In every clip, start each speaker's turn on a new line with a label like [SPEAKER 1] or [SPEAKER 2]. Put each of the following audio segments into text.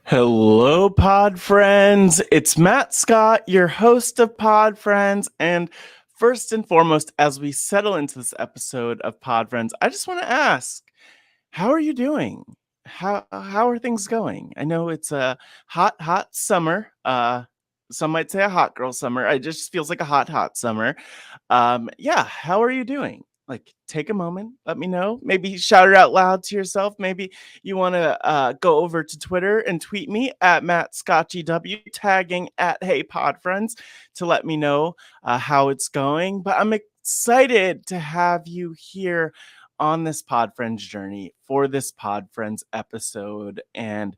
[SPEAKER 1] Hello, Pod Friends. It's Matt Scott, your host of Pod Friends. And first and foremost, as we settle into this episode of Pod Friends, I just want to ask, how are you doing? How are things going? I know it's a hot summer. Some might say a hot girl summer. It just feels like a hot summer. Yeah, how are you doing? Like, take a moment, let me know. Maybe shout it out loud to yourself. Maybe you want to go over to Twitter and tweet me at MattScotchyW, tagging at Hey Pod Friends to let me know how it's going. But I'm excited to have you here on this Pod Friends journey for this Pod Friends episode. And,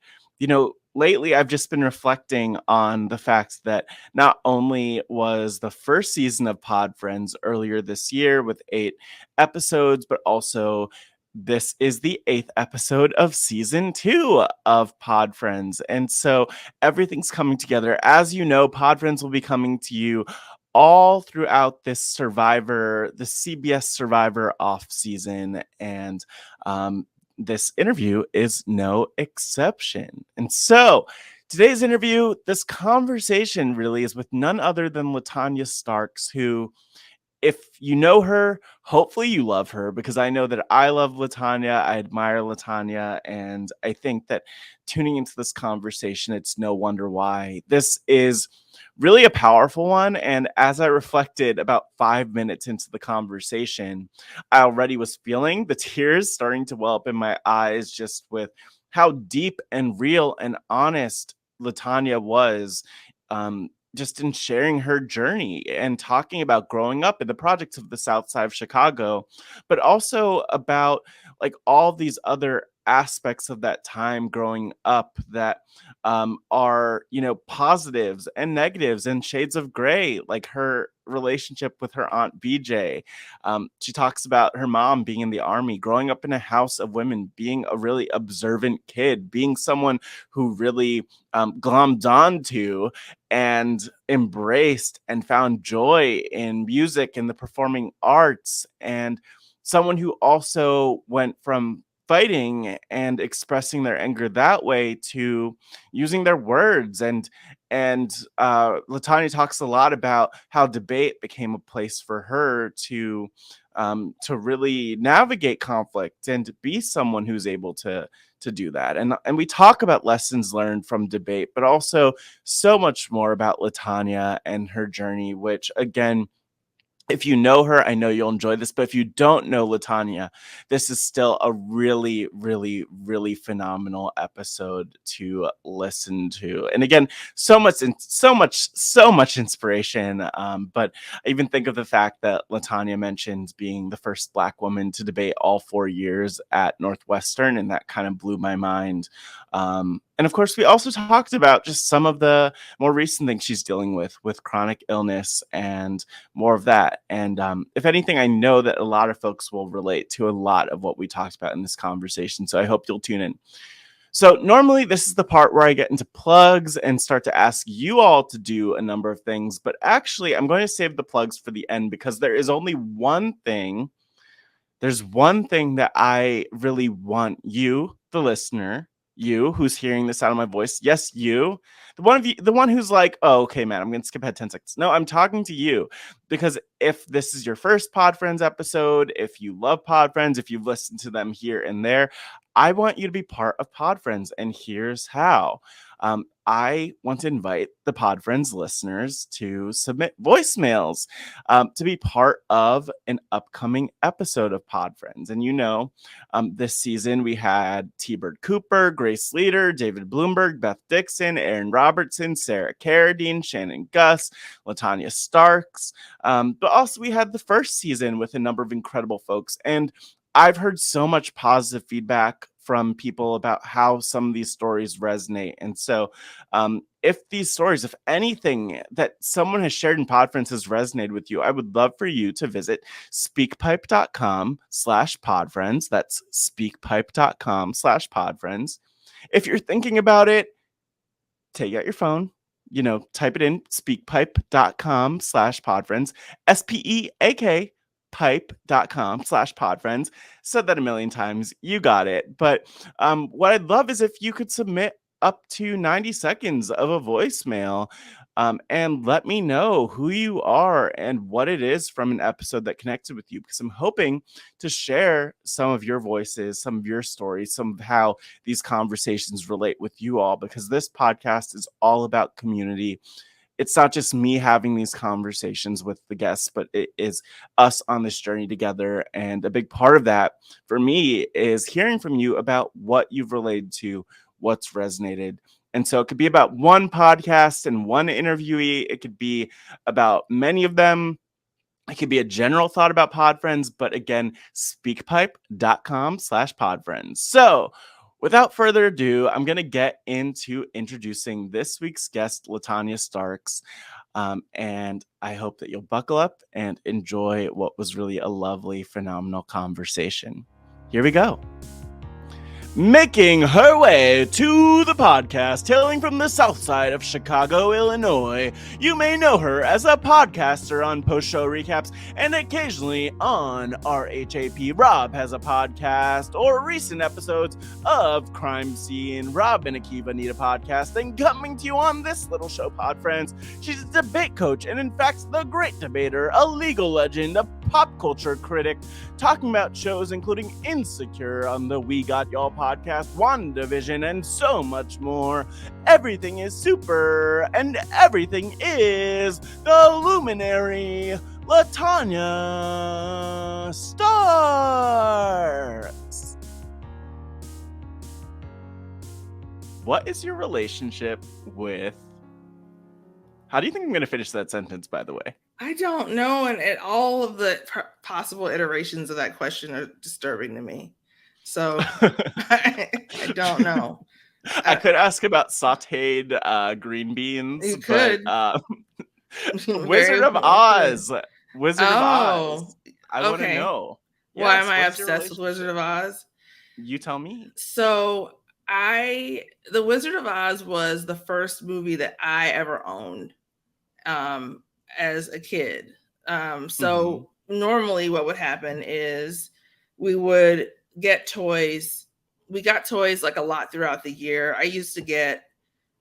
[SPEAKER 1] lately I've just been reflecting on the fact that not only was the first season of Pod Friends earlier this year with 8 episodes, but also this is the 8th episode of season 2 of Pod Friends. And so everything's coming together. As you know, Pod Friends will be coming to you all throughout the CBS Survivor off season. And this interview is no exception. And so today's interview, this conversation really is with none other than LaTonya Starks, who, if you know her, hopefully you love her, because I know that I love LaTonya. I admire LaTonya, and I think that tuning into this conversation, it's no wonder why. This is really a powerful one. And as I reflected about 5 minutes into the conversation, I already was feeling the tears starting to well up in my eyes, just with how deep and real and honest LaTonya was. Just in sharing her journey and talking about growing up in the projects of the South Side of Chicago, but also about like all these other aspects of that time growing up that are, positives and negatives and shades of gray, like her relationship with her aunt BJ. She talks about her mom being in the army, growing up in a house of women, being a really observant kid, being someone who really glommed onto and embraced and found joy in music and the performing arts, and someone who also went from fighting and expressing their anger that way to using their words. And LaTonya talks a lot about how debate became a place for her to really navigate conflict and be someone who's able to do that. And we talk about lessons learned from debate, but also so much more about LaTonya and her journey, which, again, if you know her, I know you'll enjoy this. But if you don't know LaTonya, this is still a really, really, really phenomenal episode to listen to. And again, so much inspiration. But I even think of the fact that LaTonya mentioned being the first Black woman to debate all 4 years at Northwestern, and that kind of blew my mind. And of course, we also talked about just some of the more recent things she's dealing with chronic illness and more of that. And if anything, I know that a lot of folks will relate to a lot of what we talked about in this conversation. So I hope you'll tune in. So normally this is the part where I get into plugs and start to ask you all to do a number of things. But actually, I'm going to save the plugs for the end, because there is only one thing. There's one thing that I really want you, the listener, you who's hearing this out of my voice, yes, you, the one who's like, oh, okay, man, I'm gonna skip ahead 10 seconds. No, I'm talking to you, because if this is your first Pod Friends episode, if you love Pod Friends, if you've listened to them here and there, I want you to be part of Pod Friends, and here's how. I want to invite the Pod Friends listeners to submit voicemails to be part of an upcoming episode of Pod Friends. And this season we had T-Bird Cooper, Grace Leader, David Bloomberg, Beth Dixon, Aaron Robertson, Sarah Carradine, Shannon Gus, LaTonya Starks. But also we had the first season with a number of incredible folks. And I've heard so much positive feedback from people about how some of these stories resonate. And so if these stories, if anything that someone has shared in Podfriends has resonated with you, I would love for you to visit speakpipe.com/podfriends. That's speakpipe.com/podfriends. If you're thinking about it, take out your phone, type it in, speakpipe.com/podfriends, SPEAK pipe.com/podfriends. Said that a million times. You got it. But what I'd love is if you could submit up to 90 seconds of a voicemail. And let me know who you are and what it is from an episode that connected with you, because I'm hoping to share some of your voices, some of your stories, some of how these conversations relate with you all, because this podcast is all about community. It's not just me having these conversations with the guests, but it is us on this journey together. And a big part of that for me is hearing from you about what you've related to, what's resonated. And so it could be about one podcast and one interviewee. It could be about many of them. It could be a general thought about Pod Friends, but again, speakpipe.com/podfriends. So without further ado, I'm going to get into introducing this week's guest, LaTonya Starks. And I hope that you'll buckle up and enjoy what was really a lovely, phenomenal conversation. Here we go. Making her way to the podcast, hailing from the south side of Chicago, Illinois, you may know her as a podcaster on post-show recaps and occasionally on RHAP. Rob has a podcast or recent episodes of Crime Scene. Rob and Akiva need a podcast, and coming to you on this little show, Pod Friends, she's a debate coach and in fact the great debater, a legal legend, a pop culture critic, talking about shows including Insecure on the We Got Y'all podcast, WandaVision, and so much more. Everything is super, and everything is the luminary LaTonya Starks. What is your relationship with... How do you think I'm going to finish that sentence, by the way?
[SPEAKER 2] I don't know, and all of the possible iterations of that question are disturbing to me. So I don't know.
[SPEAKER 1] I could ask about sauteed green beans.
[SPEAKER 2] You could.
[SPEAKER 1] But, Wizard of Oz. Wizard of Oz. I want to know.
[SPEAKER 2] Why am I obsessed with Wizard of Oz?
[SPEAKER 1] You tell me.
[SPEAKER 2] So The Wizard of Oz was the first movie that I ever owned. As a kid. Normally what would happen is we would get toys. We got toys like a lot throughout the year. I used to get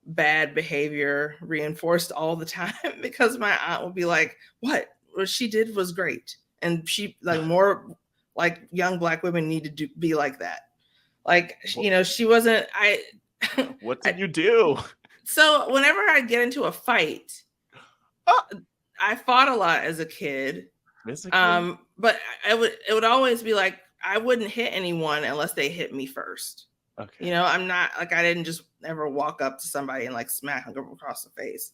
[SPEAKER 2] bad behavior reinforced all the time because my aunt would be like, what she did was great. And she more like young Black women need to be like that. She wasn't,
[SPEAKER 1] what did you do?
[SPEAKER 2] So whenever I get into a fight, I fought a lot as a kid.
[SPEAKER 1] Physically?
[SPEAKER 2] But it would always be like, I wouldn't hit anyone unless they hit me first.
[SPEAKER 1] Okay.
[SPEAKER 2] I'm not I didn't just ever walk up to somebody and smack them across the face.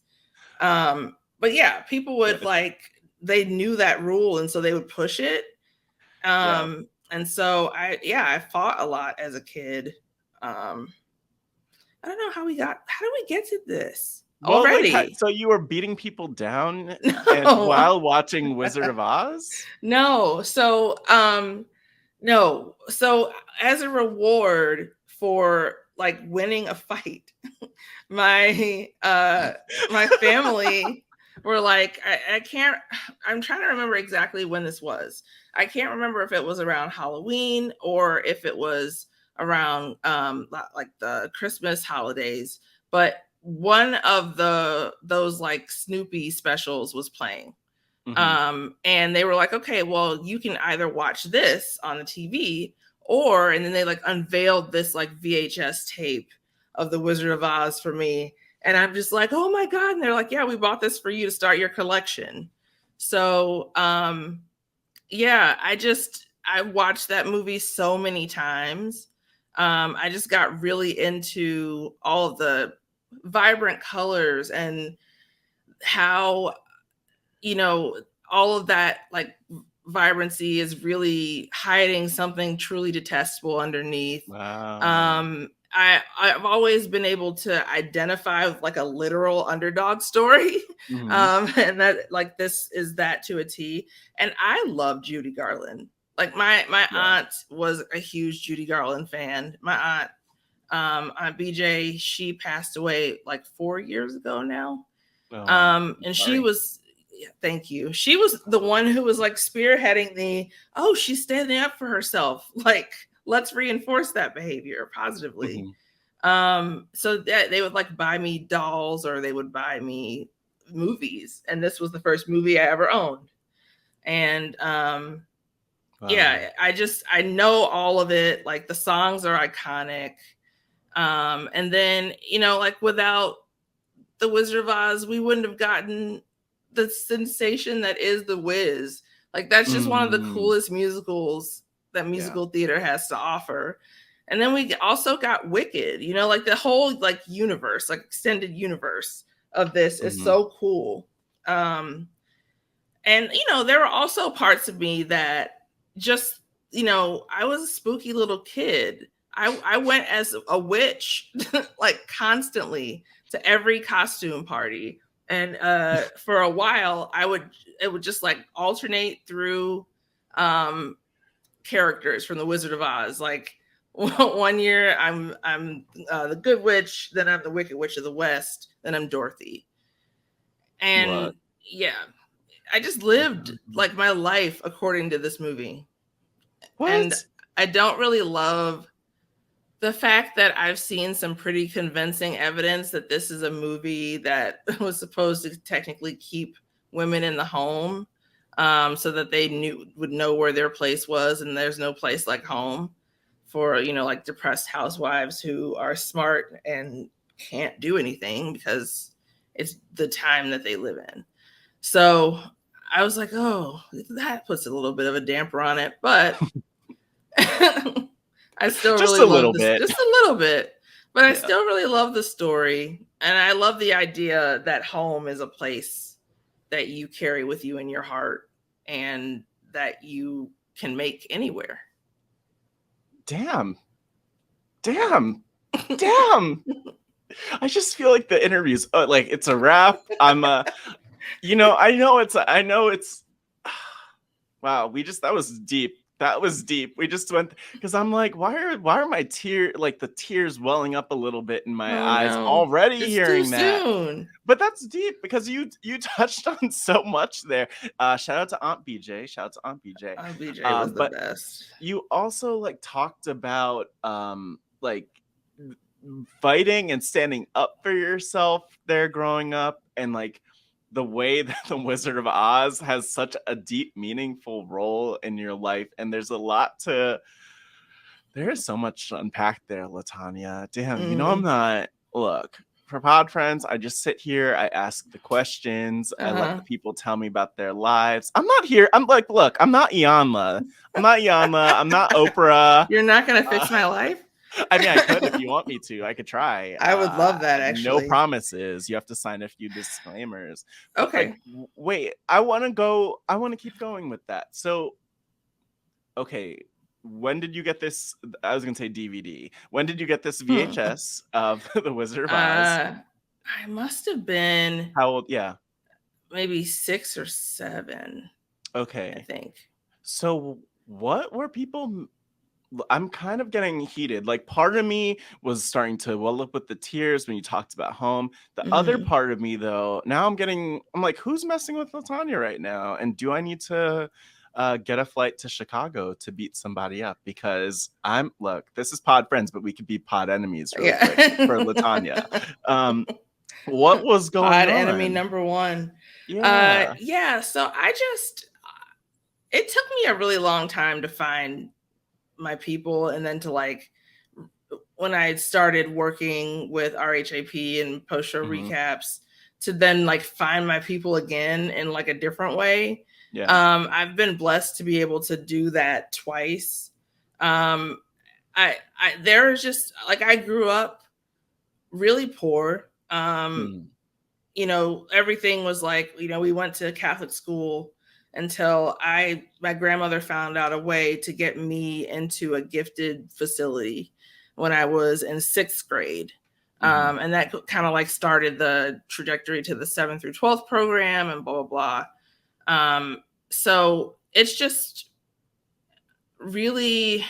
[SPEAKER 2] But yeah, people would they knew that rule. And so they would push it. And so I fought a lot as a kid. I don't know how did we get to this? Already.
[SPEAKER 1] So you were beating people down while watching Wizard of Oz?
[SPEAKER 2] No. So no. So as a reward for winning a fight, my family were like, I'm trying to remember exactly when this was. I can't remember if it was around Halloween or if it was around the Christmas holidays, but one of those Snoopy specials was playing. Mm-hmm. And they were like, okay, well, you can either watch this on the TV and then they unveiled this VHS tape of the Wizard of Oz for me. And I'm just like, oh my God. And they're like, yeah, we bought this for you to start your collection. So, I watched that movie so many times. I just got really into all of the vibrant colors and how all of that vibrancy is really hiding something truly detestable underneath.
[SPEAKER 1] Wow.
[SPEAKER 2] I've always been able to identify with a literal underdog story. Mm-hmm. And that this is that to a T. And I love Judy Garland. My aunt was a huge Judy Garland fan. My Aunt BJ, she passed away 4 years ago now. And she was, thank you. She was the one who was spearheading she's standing up for herself. Let's reinforce that behavior positively. So they would like buy me dolls or they would buy me movies, and this was the first movie I ever owned. And yeah, I know all of it. Like the songs are iconic. And then, like without the Wizard of Oz, we wouldn't have gotten the sensation that is The Wiz. Like that's just one of the coolest musicals that musical theater has to offer. And then we also got Wicked, like the whole like universe, like extended universe of this is so cool. And there were also parts of me that just, I was a spooky little kid. I went as a witch like constantly to every costume party. And for a while it would just like alternate through characters from the Wizard of Oz. Like one year I'm the Good Witch, then I'm the Wicked Witch of the West, then I'm Dorothy. And yeah, I just lived like my life according to this movie. And I don't really love the fact that I've seen some pretty convincing evidence that this is a movie that was supposed to technically keep women in the home, so that they would know where their place was, and there's no place like home for, like depressed housewives who are smart and can't do anything because it's the time that they live in. So I was like, oh, that puts a little bit of a damper on it, but I still
[SPEAKER 1] just
[SPEAKER 2] really
[SPEAKER 1] a little
[SPEAKER 2] love this,
[SPEAKER 1] bit.
[SPEAKER 2] just a little bit, but I still really love the story. And I love the idea that home is a place that you carry with you in your heart and that you can make anywhere.
[SPEAKER 1] Damn. I just feel like the interviews, like it's a wrap. I'm I know it's wow, that was deep. We just went, because I'm like, why are my the tears welling up a little bit in my eyes already
[SPEAKER 2] it's
[SPEAKER 1] hearing
[SPEAKER 2] too
[SPEAKER 1] that.
[SPEAKER 2] Soon.
[SPEAKER 1] But that's deep because you touched on so much there. Shout out to Aunt BJ.
[SPEAKER 2] Aunt BJ was the best.
[SPEAKER 1] You also like talked about like fighting and standing up for yourself there growing up, and like the way that the Wizard of Oz has such a deep, meaningful role in your life. And there's so much to unpack there, LaTonya. Damn, I'm not, look, for Pod Friends, I just sit here, I ask the questions, I let the people tell me about their lives. I'm not here, I'm like, look, I'm not Iyanla. I'm not Oprah.
[SPEAKER 2] You're not going to fix my life?
[SPEAKER 1] I mean, I could if you want me to. I could try.
[SPEAKER 2] I would love that, actually.
[SPEAKER 1] No promises. You have to sign a few disclaimers. But
[SPEAKER 2] okay.
[SPEAKER 1] Wait, I want to keep going with that. So, okay, when did you get this? I was going to say DVD. When did you get this VHS of The Wizard of Oz?
[SPEAKER 2] I must have been...
[SPEAKER 1] How old? Yeah.
[SPEAKER 2] Maybe 6 or 7.
[SPEAKER 1] Okay.
[SPEAKER 2] I think.
[SPEAKER 1] So, what were people... I'm kind of getting heated. Like, part of me was starting to well up with the tears when you talked about home. The other part of me, though, now I'm like, who's messing with LaTonya right now? And do I need to get a flight to Chicago to beat somebody up? Because look, this is Pod Friends, but we could be Pod Enemies real quick for LaTonya. What was going on?
[SPEAKER 2] Pod enemy number 1.
[SPEAKER 1] Yeah.
[SPEAKER 2] So it took me a really long time to find my people, and then to like when I started working with RHAP and post show recaps, to then like find my people again in like a different way. I've been blessed to be able to do that twice. There's just like, I grew up really poor. Everything was like, we went to Catholic school until my grandmother found out a way to get me into a gifted facility when I was in 6th grade. And that kind of like started the trajectory to the 7th through 12th program and blah, blah, blah. So it's just really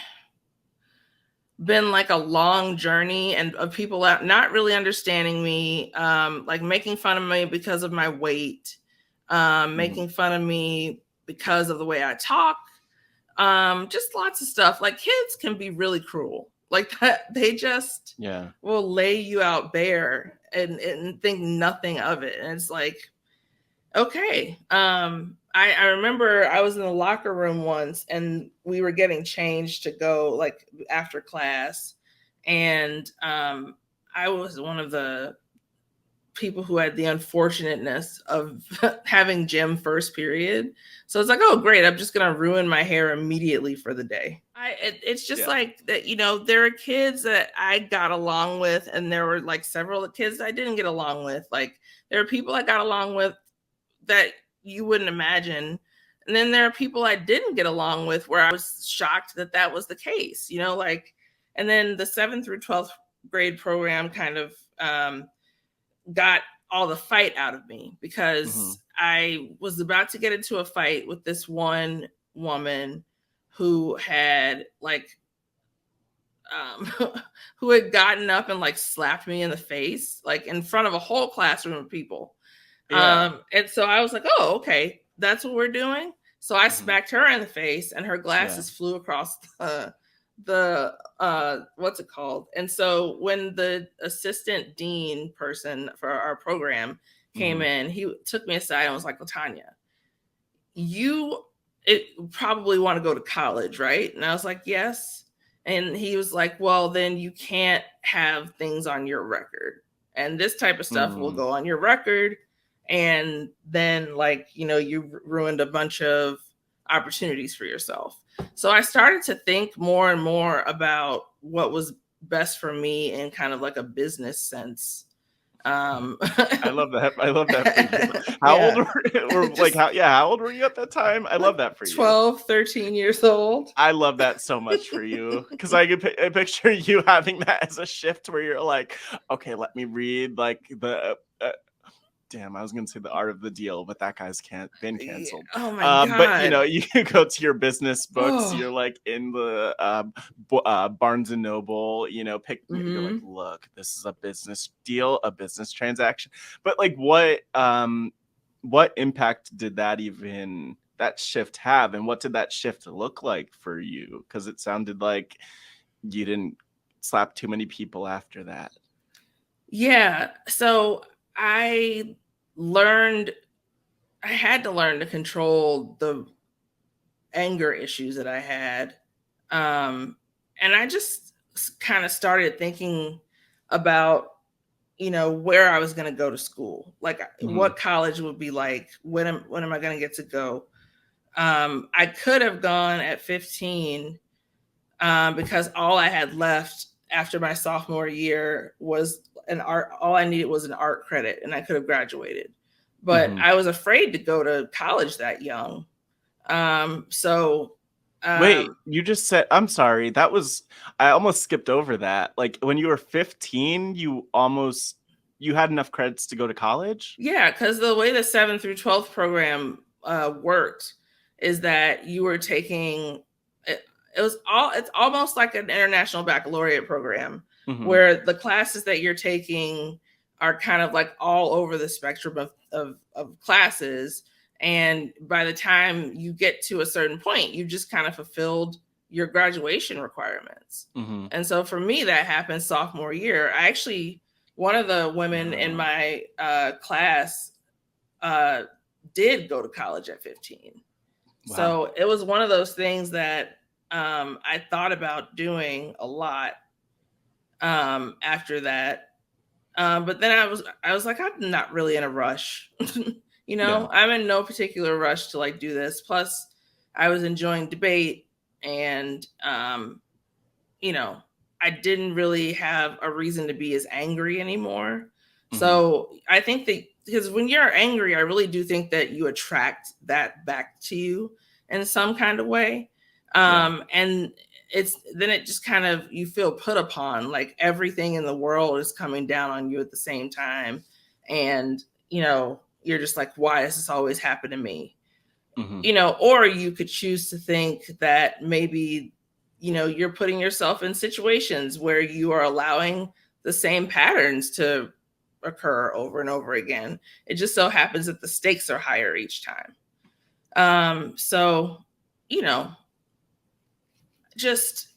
[SPEAKER 2] been like a long journey, and of people out not really understanding me, like making fun of me because of my weight, making fun of me because of the way I talk, just lots of stuff. Like, kids can be really cruel. like that. They just
[SPEAKER 1] Yeah.
[SPEAKER 2] will lay you out bare and think nothing of it. And it's like, okay. I remember I was in the locker room once and we were getting changed to go like after class. And I was one of the people who had the unfortunateness of having gym first period. So it's like, oh, great. I'm just going to ruin my hair immediately for the day. It's just like that, you know, there are kids that I got along with, and there were like several kids I didn't get along with. Like there are people I got along with that you wouldn't imagine. And then there are people I didn't get along with where I was shocked that that was the case, you know, like, and then the 7th through 12th grade program kind of got all the fight out of me because I was about to get into a fight with this one woman who had like who had gotten up and like slapped me in the face, like in front of a whole classroom of people. And so I was like, oh, okay, that's what we're doing. So I smacked her in the face and her glasses flew across the what's it called? And so when the assistant dean person for our program came in, he took me aside and was like, LaTonya, you probably want to go to college, right? And I was like, yes. And he was like, well, then you can't have things on your record. And this type of stuff will go on your record. And then, like, you know, you ruined a bunch of opportunities for yourself. So I started to think more and more about what was best for me in kind of like a business sense.
[SPEAKER 1] I love that. I love that for you. How old were like how old were you at that time? I love that for you.
[SPEAKER 2] 12, 13 years old.
[SPEAKER 1] I love that so much for you because I could picture you having that as a shift where you're like, okay, let me read like the damn, I was gonna say The Art of the Deal, but that guy's been canceled.
[SPEAKER 2] Oh my God.
[SPEAKER 1] But you know, you go to your business books, you're like in the Barnes and Noble, you know, you're like, look, this is a business deal, a business transaction. But like what impact did that shift have, and what did that shift look like for you? Because it sounded like you didn't slap too many people after that.
[SPEAKER 2] Yeah. So I had to learn to control the anger issues that I had. And I just kind of started thinking about, you know, where I was going to go to school, like what college would be like, when am I going to get to go? I could have gone at 15 because all I had left after my sophomore year was all I needed was an art credit and I could have graduated. But I was afraid to go to college that young.
[SPEAKER 1] Wait, you just said, I'm sorry, I almost skipped over that. Like when you were 15, you had enough credits to go to college?
[SPEAKER 2] Yeah, because the way the 7th through 12th program worked is that you were taking it's almost like an international baccalaureate program where the classes that you're taking are kind of like all over the spectrum of classes. And by the time you get to a certain point, you just kind of fulfilled your graduation requirements. And so for me, that happened sophomore year. One of the women in my class did go to college at 15. Wow. So it was one of those things that I thought about doing a lot after that. But then I was like, I'm not really in a rush. You know, I'm in no particular rush to like do this. Plus, I was enjoying debate and, you know, I didn't really have a reason to be as angry anymore. So I think that because when you're angry, I really do think that you attract that back to you in some kind of way. And then it just kind of, you feel put upon, like everything in the world is coming down on you at the same time. And, you know, you're just like, why does this always happen to me? You know, or you could choose to think that maybe, you know, you're putting yourself in situations where you are allowing the same patterns to occur over and over again. It just so happens that the stakes are higher each time. So, you know, just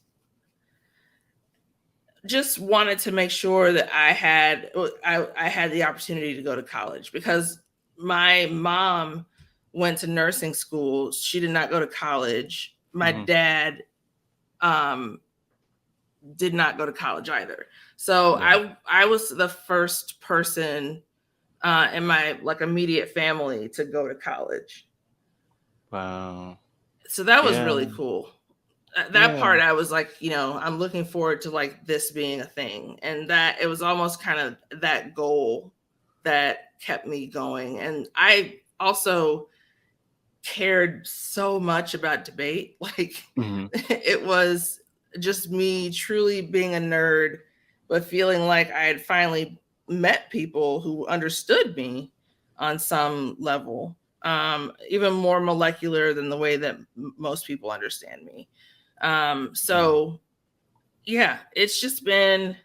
[SPEAKER 2] just wanted to make sure that I had the opportunity to go to college, because my mom went to nursing school. She did not go to college. My dad did not go to college either. So
[SPEAKER 1] Yeah.
[SPEAKER 2] I was the first person in my like immediate family to go to college.
[SPEAKER 1] Wow.
[SPEAKER 2] So that was
[SPEAKER 1] Yeah.
[SPEAKER 2] really cool. That
[SPEAKER 1] Yeah.
[SPEAKER 2] part I was like, I'm looking forward to like this being a thing, and that it was almost kind of that goal that kept me going. And I also cared so much about debate. Like
[SPEAKER 1] Mhm.
[SPEAKER 2] it was just me truly being a nerd, but feeling like I had finally met people who understood me on some level, even more molecular than the way that most people understand me.
[SPEAKER 1] Yeah.
[SPEAKER 2] So yeah, it's just been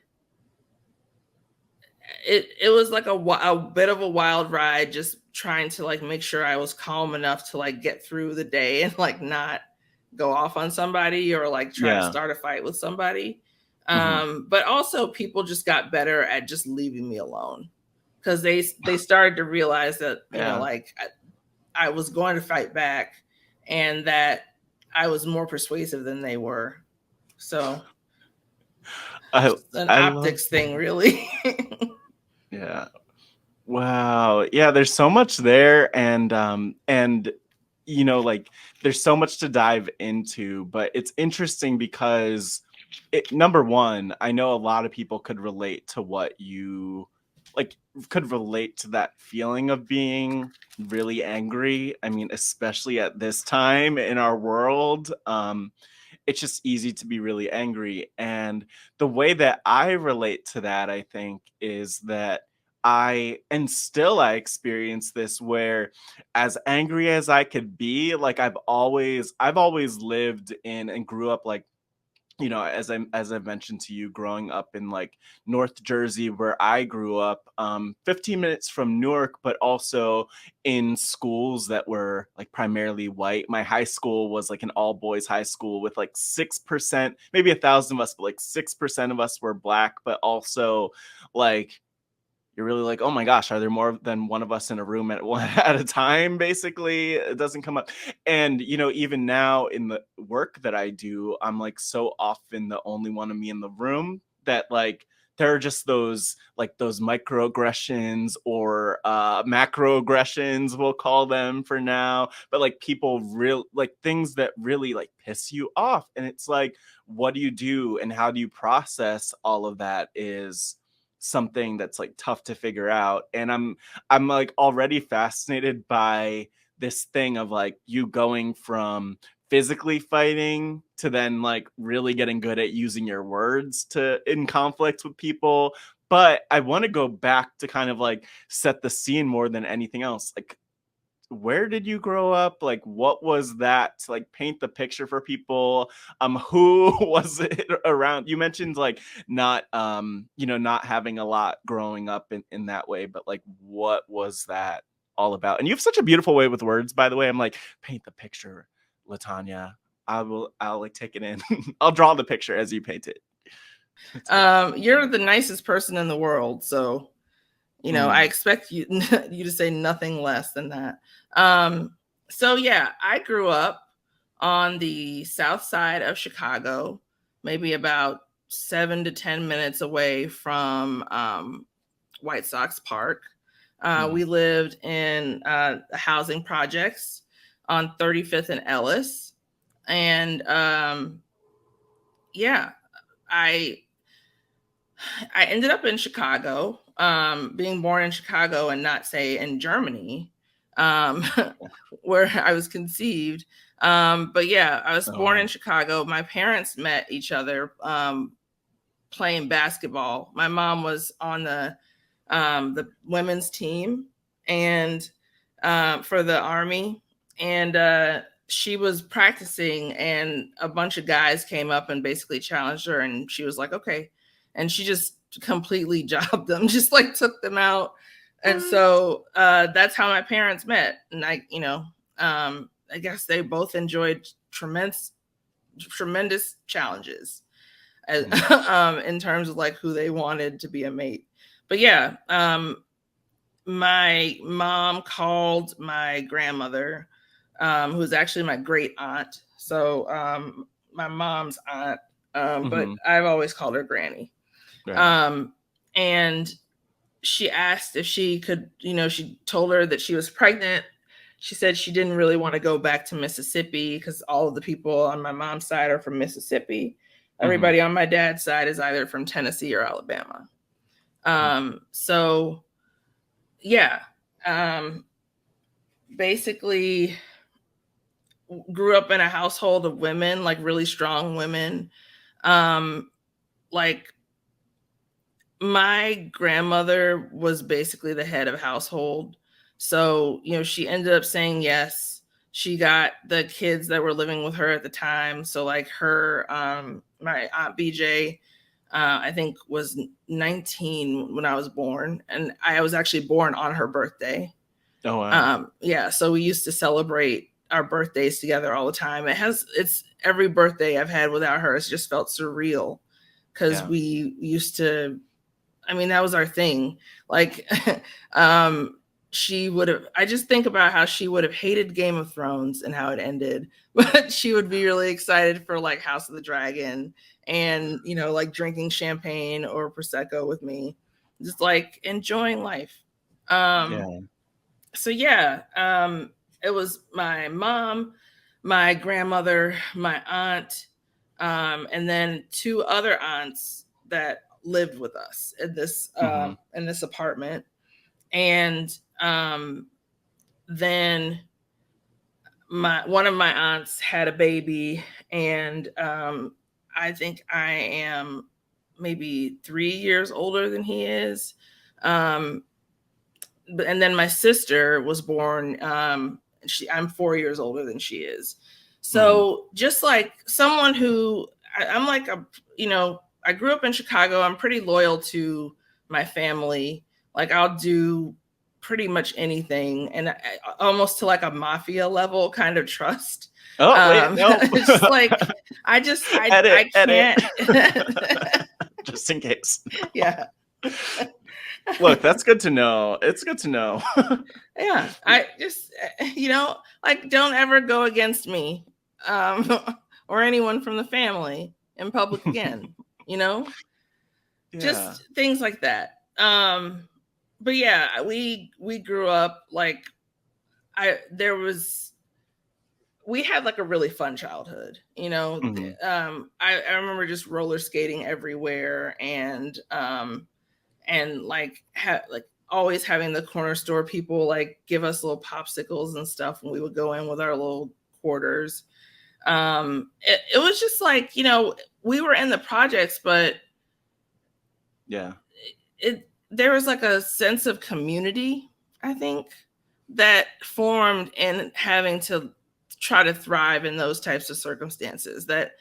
[SPEAKER 2] it was like a bit of a wild ride, just trying to like make sure I was calm enough to like get through the day and like not go off on somebody or like try to
[SPEAKER 1] Yeah.
[SPEAKER 2] start a fight with somebody.
[SPEAKER 1] Mhm.
[SPEAKER 2] But also people just got better at just leaving me alone, because they started to realize that
[SPEAKER 1] Yeah.
[SPEAKER 2] like I was going to fight back, and that I was more persuasive than they were. So
[SPEAKER 1] I
[SPEAKER 2] just an
[SPEAKER 1] I love
[SPEAKER 2] optics thing, really.
[SPEAKER 1] yeah. Wow. Yeah, there's so much there, and like there's so much to dive into, but it's interesting because number one, I know a lot of people could relate to what you like could relate to that feeling of being really angry. I mean, especially at this time in our world. It's just easy to be really angry. And the way that I relate to that, I think, is that I experience this where as angry as I could be, like I've always lived in and grew up like as I've mentioned to you, growing up in like North Jersey, where I grew up, 15 minutes from Newark, but also in schools that were like primarily white. My high school was like an all boys high school with like 6%, maybe 1,000 of us, but like 6% of us were black, but also like you're really like, oh my gosh, are there more than one of us in a room at one at a time? Basically, it doesn't come up. And even now in the work that I do, I'm like so often the only one of me in the room that like there are just those microaggressions or macroaggressions, we'll call them for now. But like people real like things that really like piss you off. And it's like, what do you do and how do you process all of that is something that's like tough to figure out. And I'm like already fascinated by this thing of like you going from physically fighting to then like really getting good at using your words to in conflict with people. But I want to go back to kind of like set the scene more than anything else. Like, where did you grow up? Like, what was that to like paint the picture for people? Who was it around? You mentioned like not having a lot growing up in that way, but like what was that all about? And you have such a beautiful way with words, by the way. I'm like, paint the picture, LaTonya. I'll like take it in. I'll draw the picture as you paint it. It's great.
[SPEAKER 2] You're the nicest person in the world, so I expect you you to say nothing less than that. So yeah, I grew up on the south side of Chicago, maybe about 7 to 10 minutes away from White Sox Park. We lived in housing projects on 35th and Ellis, and yeah, I I ended up in Chicago, being born in Chicago and not say in Germany, um, where I was conceived. But yeah, I was
[SPEAKER 1] Oh
[SPEAKER 2] born
[SPEAKER 1] wow.
[SPEAKER 2] in Chicago. My parents met each other playing basketball. My mom was on the women's team and for the army, and she was practicing, and a bunch of guys came up and basically challenged her, and she was like, "Okay," and she just completely jobbed them, just like took them out. And so that's how my parents met, and I guess they both enjoyed tremendous challenges. as, in terms of like who they wanted to be a mate. But yeah, my mom called my grandmother, who's actually my great aunt. So my mom's aunt, but I've always called her Granny.
[SPEAKER 1] Right.
[SPEAKER 2] And she asked if she could, she told her that she was pregnant. She said she didn't really want to go back to Mississippi because all of the people on my mom's side are from Mississippi. Everybody on my dad's side is either from Tennessee or Alabama. So yeah, basically grew up in a household of women, like really strong women. Like my grandmother was basically the head of household. So, she ended up saying yes. She got the kids that were living with her at the time. So like her, my aunt BJ, I think was 19 when I was born. And I was actually born on her birthday.
[SPEAKER 1] Oh, wow.
[SPEAKER 2] Yeah. So we used to celebrate our birthdays together all the time. It's every birthday I've had without her. It's just felt surreal because we used to, that was our thing. Like, she would have, I just think about how she would have hated Game of Thrones and how it ended, but she would be really excited for like House of the Dragon and, like drinking champagne or Prosecco with me, just like enjoying life. So yeah, it was my mom, my grandmother, my aunt, and then two other aunts that lived with us in this apartment. And then one of my aunts had a baby, and I think I am maybe 3 years older than he is. And then my sister was born. I'm 4 years older than she is. So just like someone who I'm like I grew up in Chicago. I'm pretty loyal to my family. Like I'll do pretty much anything, and almost to like a mafia level kind of trust.
[SPEAKER 1] Oh, wait, no.
[SPEAKER 2] Just like I can't.
[SPEAKER 1] Just in case.
[SPEAKER 2] Yeah.
[SPEAKER 1] Look, that's good to know. It's good to know.
[SPEAKER 2] Yeah, I just like don't ever go against me, or anyone from the family in public again. Just things like that. But yeah, we grew up like we had like a really fun childhood. I remember just roller skating everywhere and like always having the corner store people like give us little popsicles and stuff when we would go in with our little quarters. It was just like, we were in the projects, but there was like a sense of community, I think, that formed in having to try to thrive in those types of circumstances that,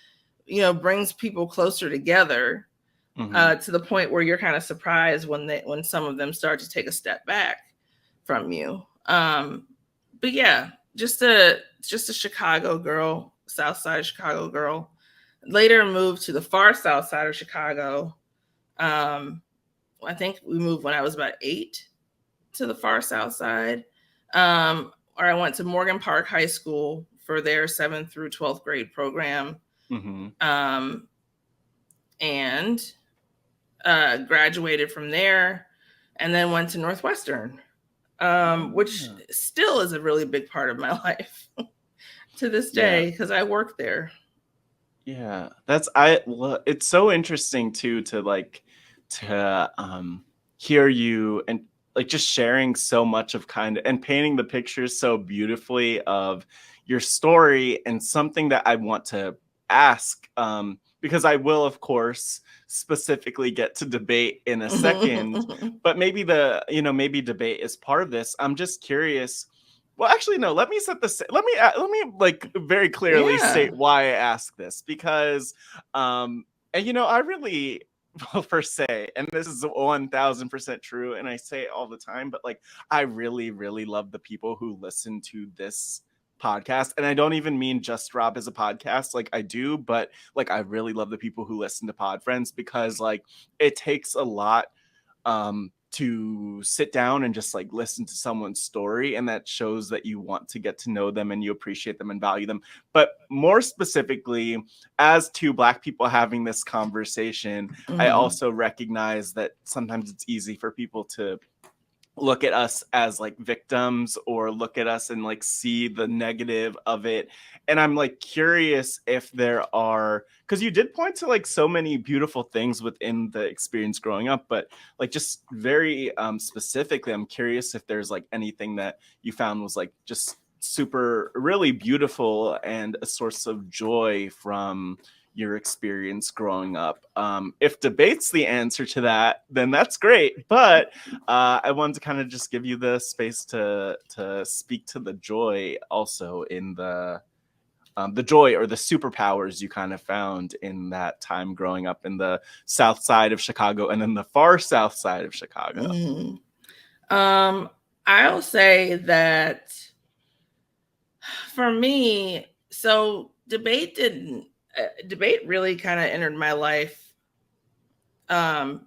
[SPEAKER 2] brings people closer together. To the point where you're kind of surprised when some of them start to take a step back from you. But yeah, just a Chicago girl, South Side Chicago girl. Later moved to the far South Side of Chicago. I think we moved when I was about 8 to the far South Side. Or I went to Morgan Park High School for their 7th through 12th grade program. And graduated from there, and then went to Northwestern, which still is a really big part of my life to this day because I work there.
[SPEAKER 1] Yeah, it's so interesting too to hear you and like just sharing so much of and painting the pictures so beautifully of your story, and something that I want to ask, because I will, of course, specifically get to debate in a second, but maybe maybe debate is part of this. I'm just curious. Well, actually, no. Let me let me like very clearly state why I ask this, because, and I really will first say, and this is 1000% true, and I say it all the time, but like I really, really love the people who listen to this podcast. And I don't even mean just Rob as a podcast, like I do, but like I really love the people who listen to Pod Friends, because like it takes a lot to sit down and just like listen to someone's story, and that shows that you want to get to know them and you appreciate them and value them. But more specifically, as two Black people having this conversation, I also recognize that sometimes it's easy for people to look at us as like victims, or look at us and like see the negative of it. And I'm like curious if there are, because you did point to like so many beautiful things within the experience growing up, but like just very specifically, I'm curious if there's like anything that you found was like just super really beautiful and a source of joy from your experience growing up. If debate's the answer to that, then that's great. But I wanted to kind of just give you the space to speak to the joy also in the joy or the superpowers you kind of found in that time growing up in the South Side of Chicago and then the far South Side of Chicago.
[SPEAKER 2] I'll say that for me, so debate really kind of entered my life. And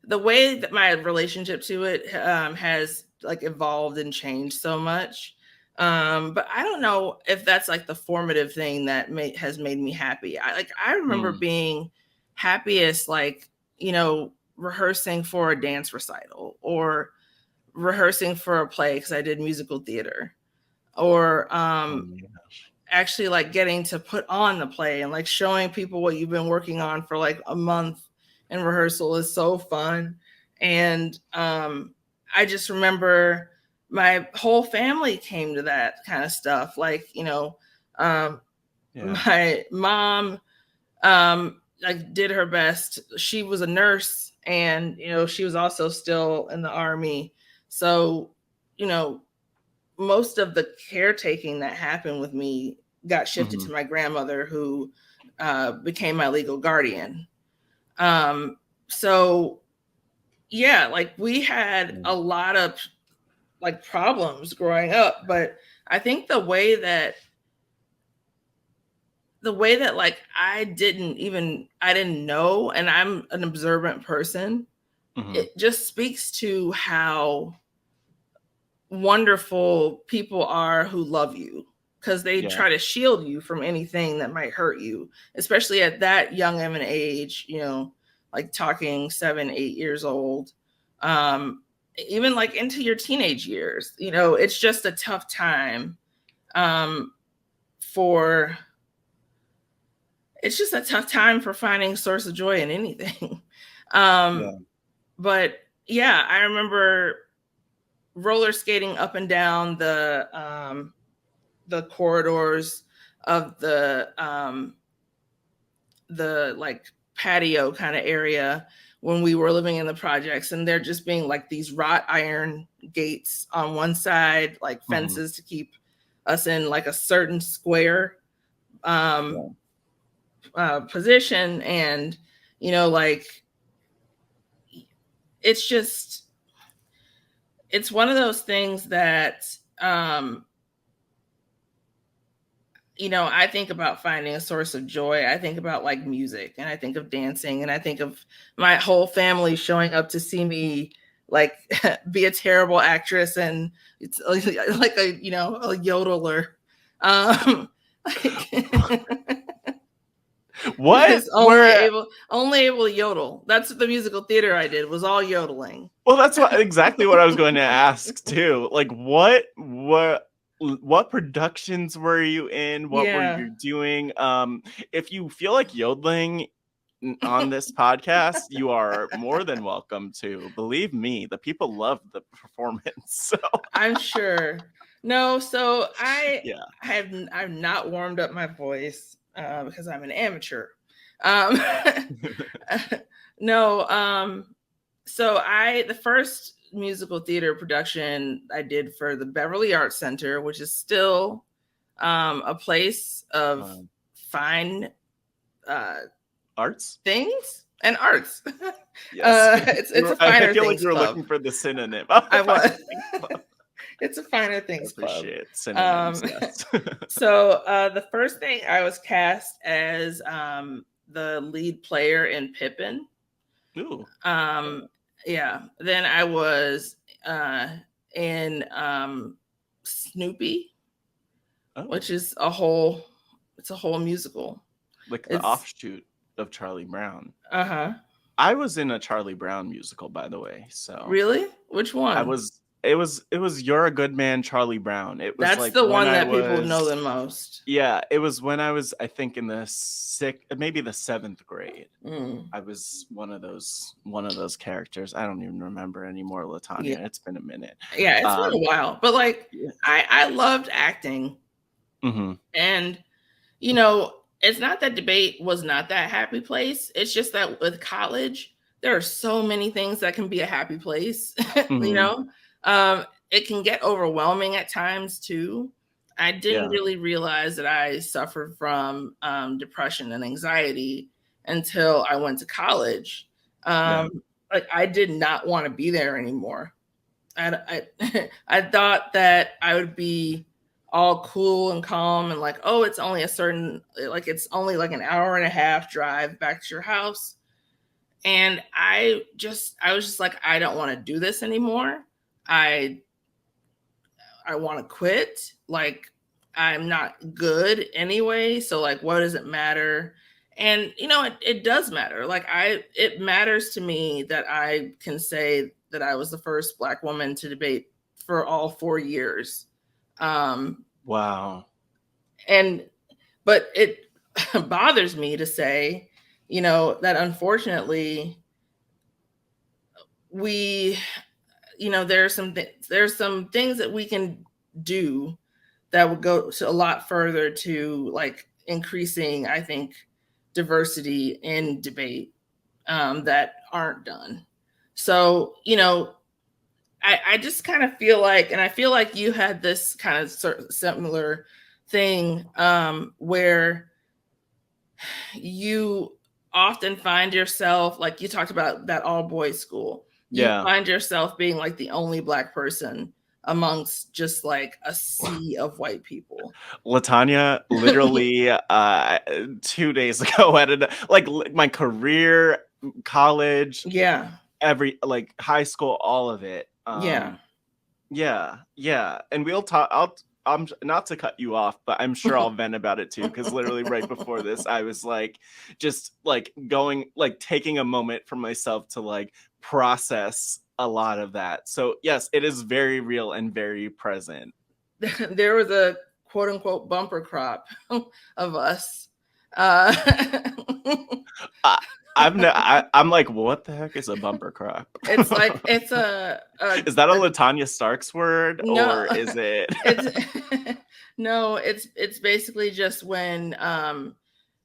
[SPEAKER 2] the way that my relationship to it has like evolved and changed so much. But I don't know if that's like the formative thing that has made me happy. I remember being happiest, like, you know, rehearsing for a dance recital or rehearsing for a play, because I did musical theater, or actually like getting to put on the play and like showing people what you've been working on for like a month in rehearsal is so fun. And I just remember my whole family came to that kind of stuff. Like, you know, my mom like did her best. She was a nurse, and, you know, she was also still in the Army. So, you know, most of the caretaking that happened with me got shifted to my grandmother, who became my legal guardian. So yeah, like we had a lot of like problems growing up, but I think the way that like I didn't know, and I'm an observant person, it just speaks to how wonderful people are who love you, because they try to shield you from anything that might hurt you, especially at that young of an age, you know, like talking 7, 8 years old, even like into your teenage years. You know, it's just a tough time for finding source of joy in anything. But yeah, I remember roller skating up and down the corridors of the like patio kind of area when we were living in the projects, and there just being like these wrought iron gates on one side, like fences to keep us in like a certain square position. And, you know, like it's one of those things that you know, I think about finding a source of joy. I think about like music, and I think of dancing, and I think of my whole family showing up to see me like be a terrible actress, and it's like a, you know, a yodeler.
[SPEAKER 1] What?
[SPEAKER 2] Only able to yodel. That's what the musical theater I did was all yodeling.
[SPEAKER 1] Well, that's exactly what I was going to ask too. Like, what productions were you in? What were you doing? If you feel like yodeling on this podcast, you are more than welcome to. Believe me, the people love the performance. So
[SPEAKER 2] I'm sure. No, so I've not warmed up my voice because I'm an amateur. No, so the first musical theater production I did for the Beverly Arts Center, which is still a place of fine
[SPEAKER 1] arts
[SPEAKER 2] things. and arts.
[SPEAKER 1] Yes.
[SPEAKER 2] It's a
[SPEAKER 1] I
[SPEAKER 2] finer
[SPEAKER 1] feel like
[SPEAKER 2] things
[SPEAKER 1] you were
[SPEAKER 2] club.
[SPEAKER 1] looking for the synonym.
[SPEAKER 2] I
[SPEAKER 1] Fine
[SPEAKER 2] was.
[SPEAKER 1] Things Club.
[SPEAKER 2] It's a finer
[SPEAKER 1] I
[SPEAKER 2] things club.
[SPEAKER 1] appreciate synonyms. Yes.
[SPEAKER 2] So the first thing I was cast as the lead player in Pippin.
[SPEAKER 1] Ooh.
[SPEAKER 2] Yeah. Then I was in Snoopy, which
[SPEAKER 1] Oh,
[SPEAKER 2] is a whole musical.
[SPEAKER 1] like the
[SPEAKER 2] It's
[SPEAKER 1] offshoot of Charlie Brown.
[SPEAKER 2] uh-huh.
[SPEAKER 1] I was in a Charlie Brown musical, by the way. So
[SPEAKER 2] Really? Which
[SPEAKER 1] I
[SPEAKER 2] one?
[SPEAKER 1] was. It was You're a Good Man, Charlie Brown. It was
[SPEAKER 2] That's
[SPEAKER 1] like
[SPEAKER 2] the
[SPEAKER 1] when
[SPEAKER 2] one
[SPEAKER 1] I
[SPEAKER 2] that people know
[SPEAKER 1] was.
[SPEAKER 2] the most.
[SPEAKER 1] Yeah, it was when I was, I think, in the maybe the 7th grade.
[SPEAKER 2] Mm.
[SPEAKER 1] I was one of those characters. I don't even remember anymore,
[SPEAKER 2] Yeah.
[SPEAKER 1] LaTonya. It's been a minute.
[SPEAKER 2] Yeah, it's been a while. But like
[SPEAKER 1] Yeah.
[SPEAKER 2] I loved acting.
[SPEAKER 1] Mm-hmm.
[SPEAKER 2] And it's not that debate was not that happy place. It's just that with college, there are so many things that can be a happy place. you
[SPEAKER 1] Mm-hmm.
[SPEAKER 2] know, it can get overwhelming at times too. I didn't
[SPEAKER 1] Yeah.
[SPEAKER 2] really realize that I suffered from depression and anxiety until I went to college.
[SPEAKER 1] Yeah.
[SPEAKER 2] Like I did not want to be there anymore. I thought that I would be all cool and calm and like, oh, it's only it's only like an hour and a half drive back to your house. And I was just like, I don't want to do this anymore. I I want to quit. Like I'm not good anyway. So like what does it matter? And it does matter. Like it matters to me that I can say that I was the first Black woman to debate for all 4 years.
[SPEAKER 1] Wow.
[SPEAKER 2] But it bothers me to say, that unfortunately we, there's some things that we can do that would go to a lot further to like increasing, I think, diversity in debate that aren't done. So, I just kind of feel like, and I feel like you had this kind of similar thing where you often find yourself, like you talked about that all boys school, you
[SPEAKER 1] Yeah.
[SPEAKER 2] find yourself being like the only Black person amongst just like a sea of white people.
[SPEAKER 1] LaTonya literally 2 days ago had my career, college,
[SPEAKER 2] Yeah.
[SPEAKER 1] every like high school, all of it.
[SPEAKER 2] Yeah.
[SPEAKER 1] Yeah. And we'll talk. I'm not to cut you off, but I'm sure I'll vent about it too. Because literally right before this, I was like, just like going, like taking a moment for myself to like process a lot of that. So yes, it is very real and very present.
[SPEAKER 2] There was a quote unquote bumper crop of us. Uh,
[SPEAKER 1] I'm like, what the heck is a bumper crop?
[SPEAKER 2] it's like it's
[SPEAKER 1] Is that a LaTonya Starks word,
[SPEAKER 2] no,
[SPEAKER 1] or is it?
[SPEAKER 2] it's no, it's basically just when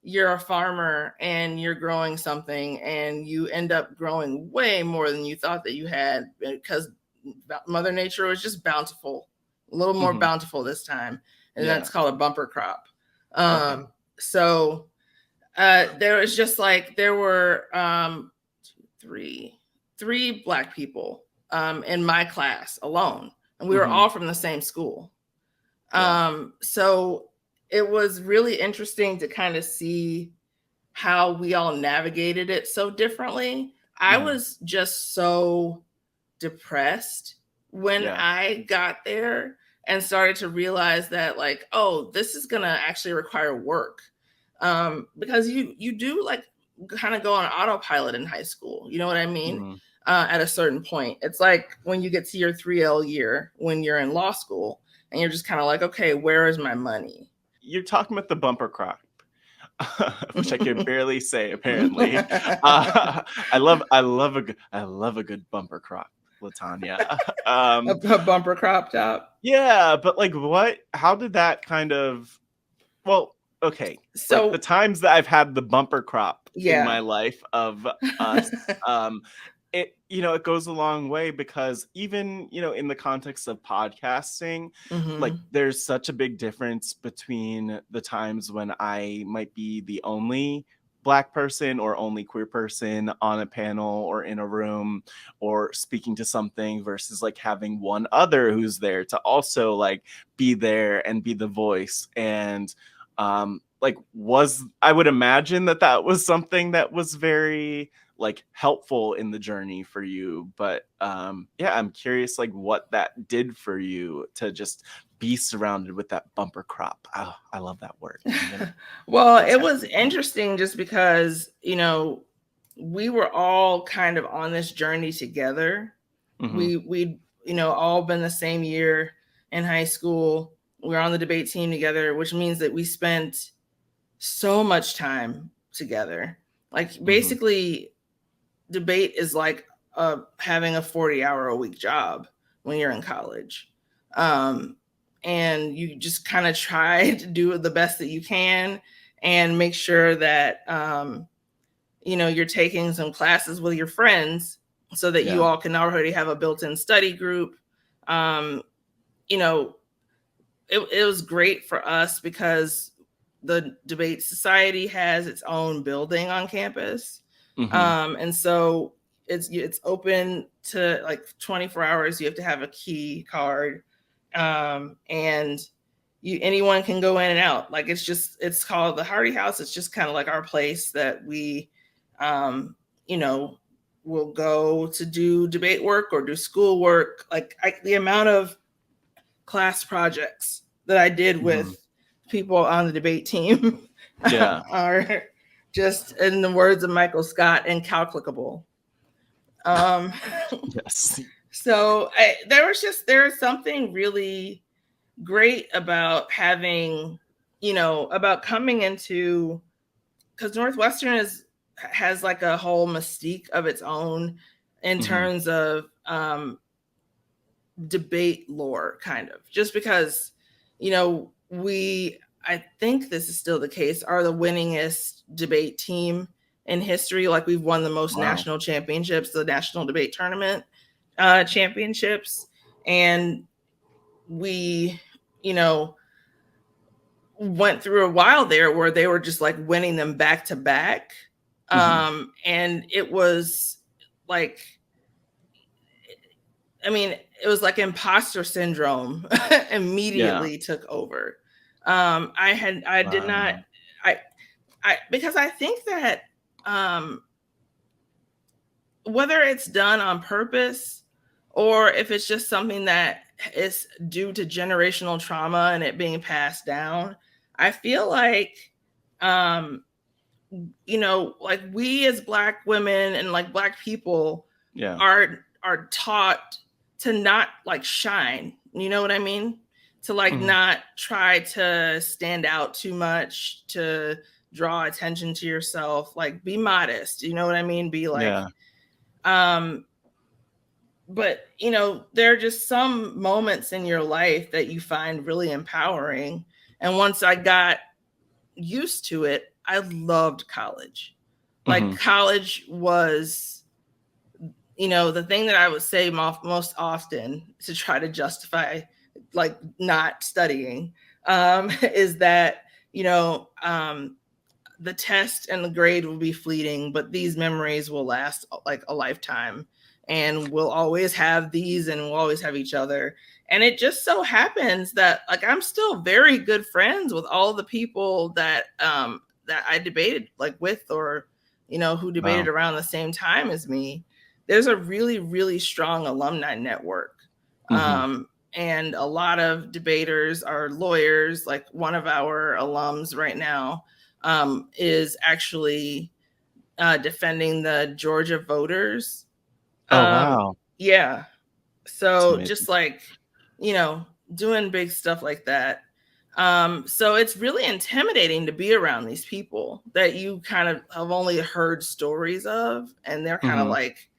[SPEAKER 2] you're a farmer and you're growing something and you end up growing way more than you thought that you had because Mother Nature was just bountiful, a little more
[SPEAKER 1] Mhm.
[SPEAKER 2] bountiful this time, and
[SPEAKER 1] Yeah.
[SPEAKER 2] that's called a bumper crop.
[SPEAKER 1] Okay.
[SPEAKER 2] So there was just like there were three Black people in my class alone, and we were all from the same school.
[SPEAKER 1] Yeah.
[SPEAKER 2] So it was really interesting to kind of see how we all navigated it so differently. I was just so depressed when
[SPEAKER 1] Yeah.
[SPEAKER 2] I got there and started to realize that like, oh, this is gonna actually require work. Because you do like kind of go on autopilot in high school. You know what I mean?
[SPEAKER 1] Mhm.
[SPEAKER 2] At a certain point, it's like when you get to your 3L year when you're in law school and you're just kind of like, okay, where is my money?
[SPEAKER 1] You're talking about the bumper crop, which I can barely say. Apparently, I love a good bumper crop, LaTonya.
[SPEAKER 2] A bumper crop top.
[SPEAKER 1] Yeah, but like, what? How did that kind of? Well, okay, like the
[SPEAKER 2] So
[SPEAKER 1] times that I've had the bumper crop in my
[SPEAKER 2] yeah.
[SPEAKER 1] life of us, it goes a long way, because even in the context of podcasting, like
[SPEAKER 2] Mm-hmm.
[SPEAKER 1] there's such a big difference between the times when I might be the only Black person or only queer person on a panel or in a room or speaking to something versus like having one other who's there to also like be there and be the voice. And like was I would imagine that that was something that was very like helpful in the journey for you. But yeah, I'm curious like what that did for you to just be surrounded with that bumper crop. Oh, I love that word.
[SPEAKER 2] Well, it was interesting just because, you know, we were all kind of on this journey together. We you know, all been the same year in high school. We were on the debate team together, which means that we spent so much time together. Like basically debate is like having a 40-hour a week job when you're in college. And you just kind of try to do the best that you can and make sure that you know, you're taking some classes with your friends so that you all can already have a built-in study group. You know, it was great for us because the debate society has its own building on campus. And so it's open to like 24 hours. You have to have a key card. And anyone can go in and out. Like it's called the Hardy House. It's just kind of like our place that we you know, will go to do debate work or do school work. Like the amount of class projects that I did with people on the debate team are just, in the words of Michael Scott, incalculable.
[SPEAKER 1] Yes.
[SPEAKER 2] So there's something really great about having, you know, about coming into, because Northwestern has like a whole mystique of its own in terms of debate lore, kind of, just because, you know, I think this is still the case, are the winningest debate team in history. Like we've won the most national championships, the national debate tournament championships. And we, you know, went through a while there where they were just like winning them back to back. And it was like, I mean, it was like imposter syndrome immediately took over. Because I think that whether it's done on purpose or if it's just something that is due to generational trauma and it being passed down, I feel like, you know, like we as Black women and like Black people are taught to not like shine. You know what I mean? To like not try to stand out too much, to draw attention to yourself, like be modest. You know what I mean? Be like, but you know, there are just some moments in your life that you find really empowering. And once I got used to it, I loved college. Like college was, you know, the thing that I would say most often to try to justify like not studying is that, you know, the test and the grade will be fleeting, but these memories will last like a lifetime. And we'll always have these and we'll always have each other. And it just so happens that like I'm still very good friends with all the people that that I debated like with, or, you know, who debated around the same time as me. There's a really, really strong alumni network. And a lot of debaters are lawyers. Like one of our alums right now is actually defending the Georgia voters. Yeah. So just like, you know, doing big stuff like that. So it's really intimidating to be around these people that you kind of have only heard stories of, and they're kind of like,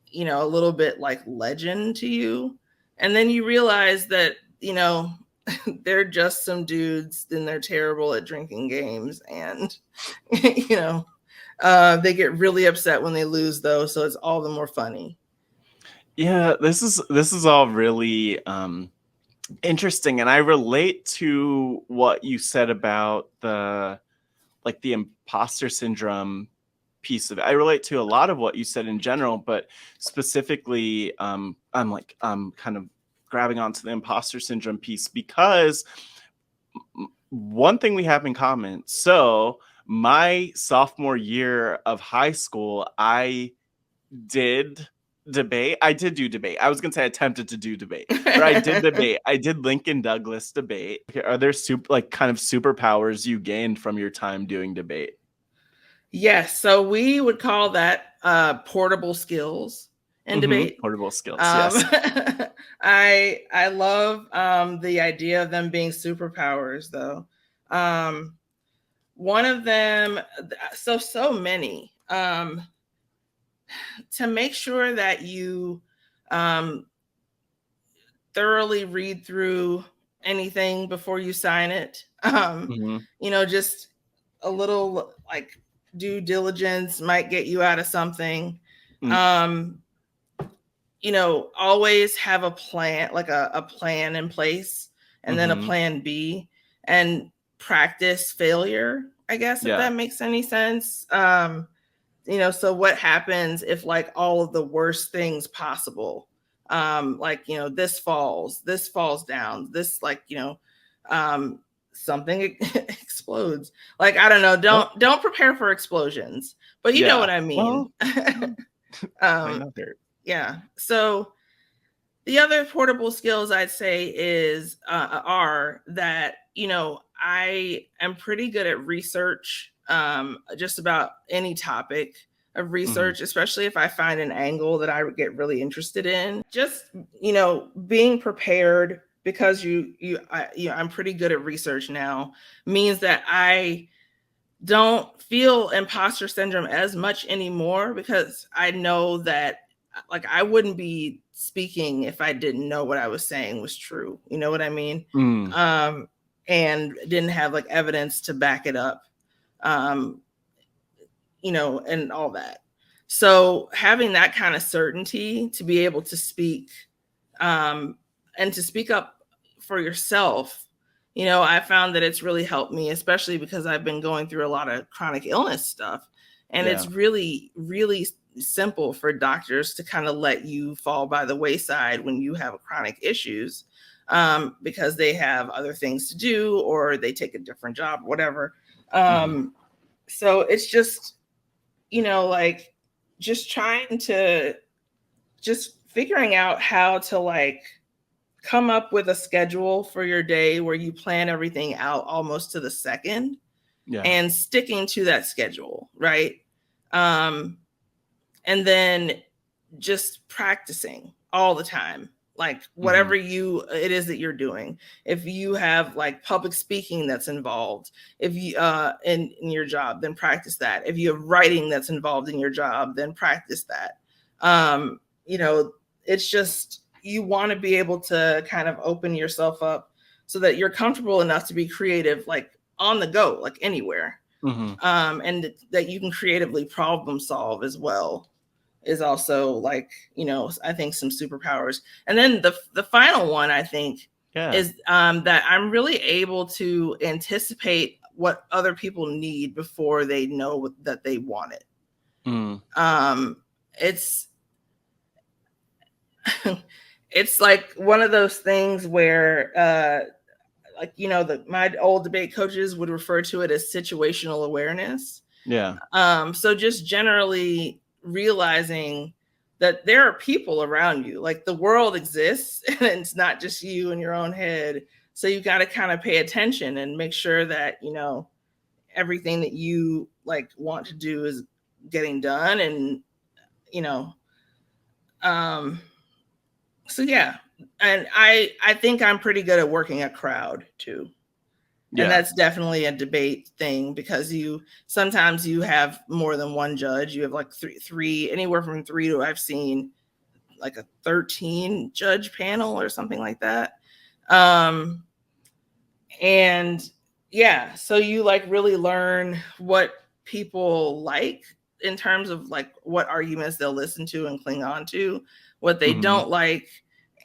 [SPEAKER 2] you know, a little bit like legend to you. And then you realize that, you know, they're just some dudes and they're terrible at drinking games. And, you know, they get really upset when they lose though. So it's all the more funny.
[SPEAKER 1] Yeah, this is all really interesting, and I relate to what you said about the like the imposter syndrome piece of it. I relate to a lot of what you said in general, but specifically, I'm kind of grabbing onto the imposter syndrome piece because one thing we have in common. So my sophomore year of high school, I did debate. I did do debate. I was gonna say I attempted to do debate, but I did debate. I did Lincoln Douglas debate. Are there kind of superpowers you gained from your time doing debate?
[SPEAKER 2] Yes, so we would call that portable skills in debate.
[SPEAKER 1] Portable skills, yes.
[SPEAKER 2] I love the idea of them being superpowers, though. One of them, so many. To make sure that you thoroughly read through anything before you sign it. Just a little like due diligence might get you out of something. Always have a plan, like a plan in place, and then a plan B, and practice failure, I guess, if that makes any sense. So what happens if like all of the worst things possible, this falls down, this something explodes. Like, I don't know, don't prepare for explosions, but you know what I mean.
[SPEAKER 1] Well,
[SPEAKER 2] yeah. So the other portable skills I'd say are that, I am pretty good at research, just about any topic of research, especially if I find an angle that I get really interested in. Just, being prepared, because I'm pretty good at research now, means that I don't feel imposter syndrome as much anymore, because I know that like I wouldn't be speaking if I didn't know what I was saying was true. You know what I mean? And didn't have like evidence to back it up, and all that. So having that kind of certainty to be able to speak, and to speak up for yourself, I found that it's really helped me, especially because I've been going through a lot of chronic illness stuff. And it's really, really simple for doctors to kind of let you fall by the wayside when you have chronic issues, because they have other things to do, or they take a different job, whatever. So it's just, like just trying to just figuring out how to like come up with a schedule for your day where you plan everything out almost to the second, and sticking to that schedule. Right. And then just practicing all the time, like whatever it is that you're doing. If you have like public speaking that's involved, if you in your job, then practice that. If you have writing that's involved in your job, then practice that. It's just, you want to be able to kind of open yourself up so that you're comfortable enough to be creative, like on the go, like anywhere. And that you can creatively problem solve as well is also like, I think some superpowers. And then the final one, I think, is that I'm really able to anticipate what other people need before they know that they want it. It's like one of those things where my old debate coaches would refer to it as situational awareness. So just generally realizing that there are people around you, like the world exists, and it's not just you in your own head. So you got to kind of pay attention and make sure that, everything that you like want to do is getting done. And, so yeah. And I think I'm pretty good at working a crowd too. And that's definitely a debate thing, because sometimes you have more than one judge. You have like three, anywhere from 3 to, I've seen like a 13 judge panel or something like that. And yeah, so you like really learn what people like in terms of like what arguments they'll listen to and cling on to, what they don't like,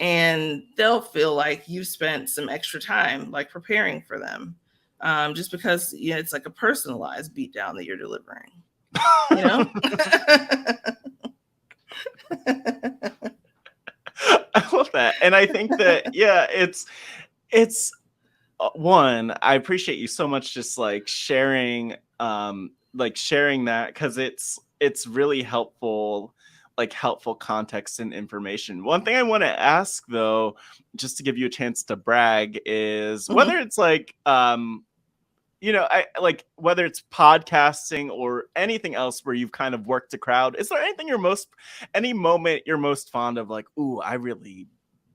[SPEAKER 2] and they'll feel like you spent some extra time like preparing for them. just because it's like a personalized beatdown that you're delivering. You know.
[SPEAKER 1] I love that, and I think that it's one. I appreciate you so much, just like sharing that, because it's really helpful, like helpful context and information. One thing I want to ask though, just to give you a chance to brag, is whether it's like I like whether it's podcasting or anything else where you've kind of worked a crowd. Is there any moment you're most fond of, like, ooh, I really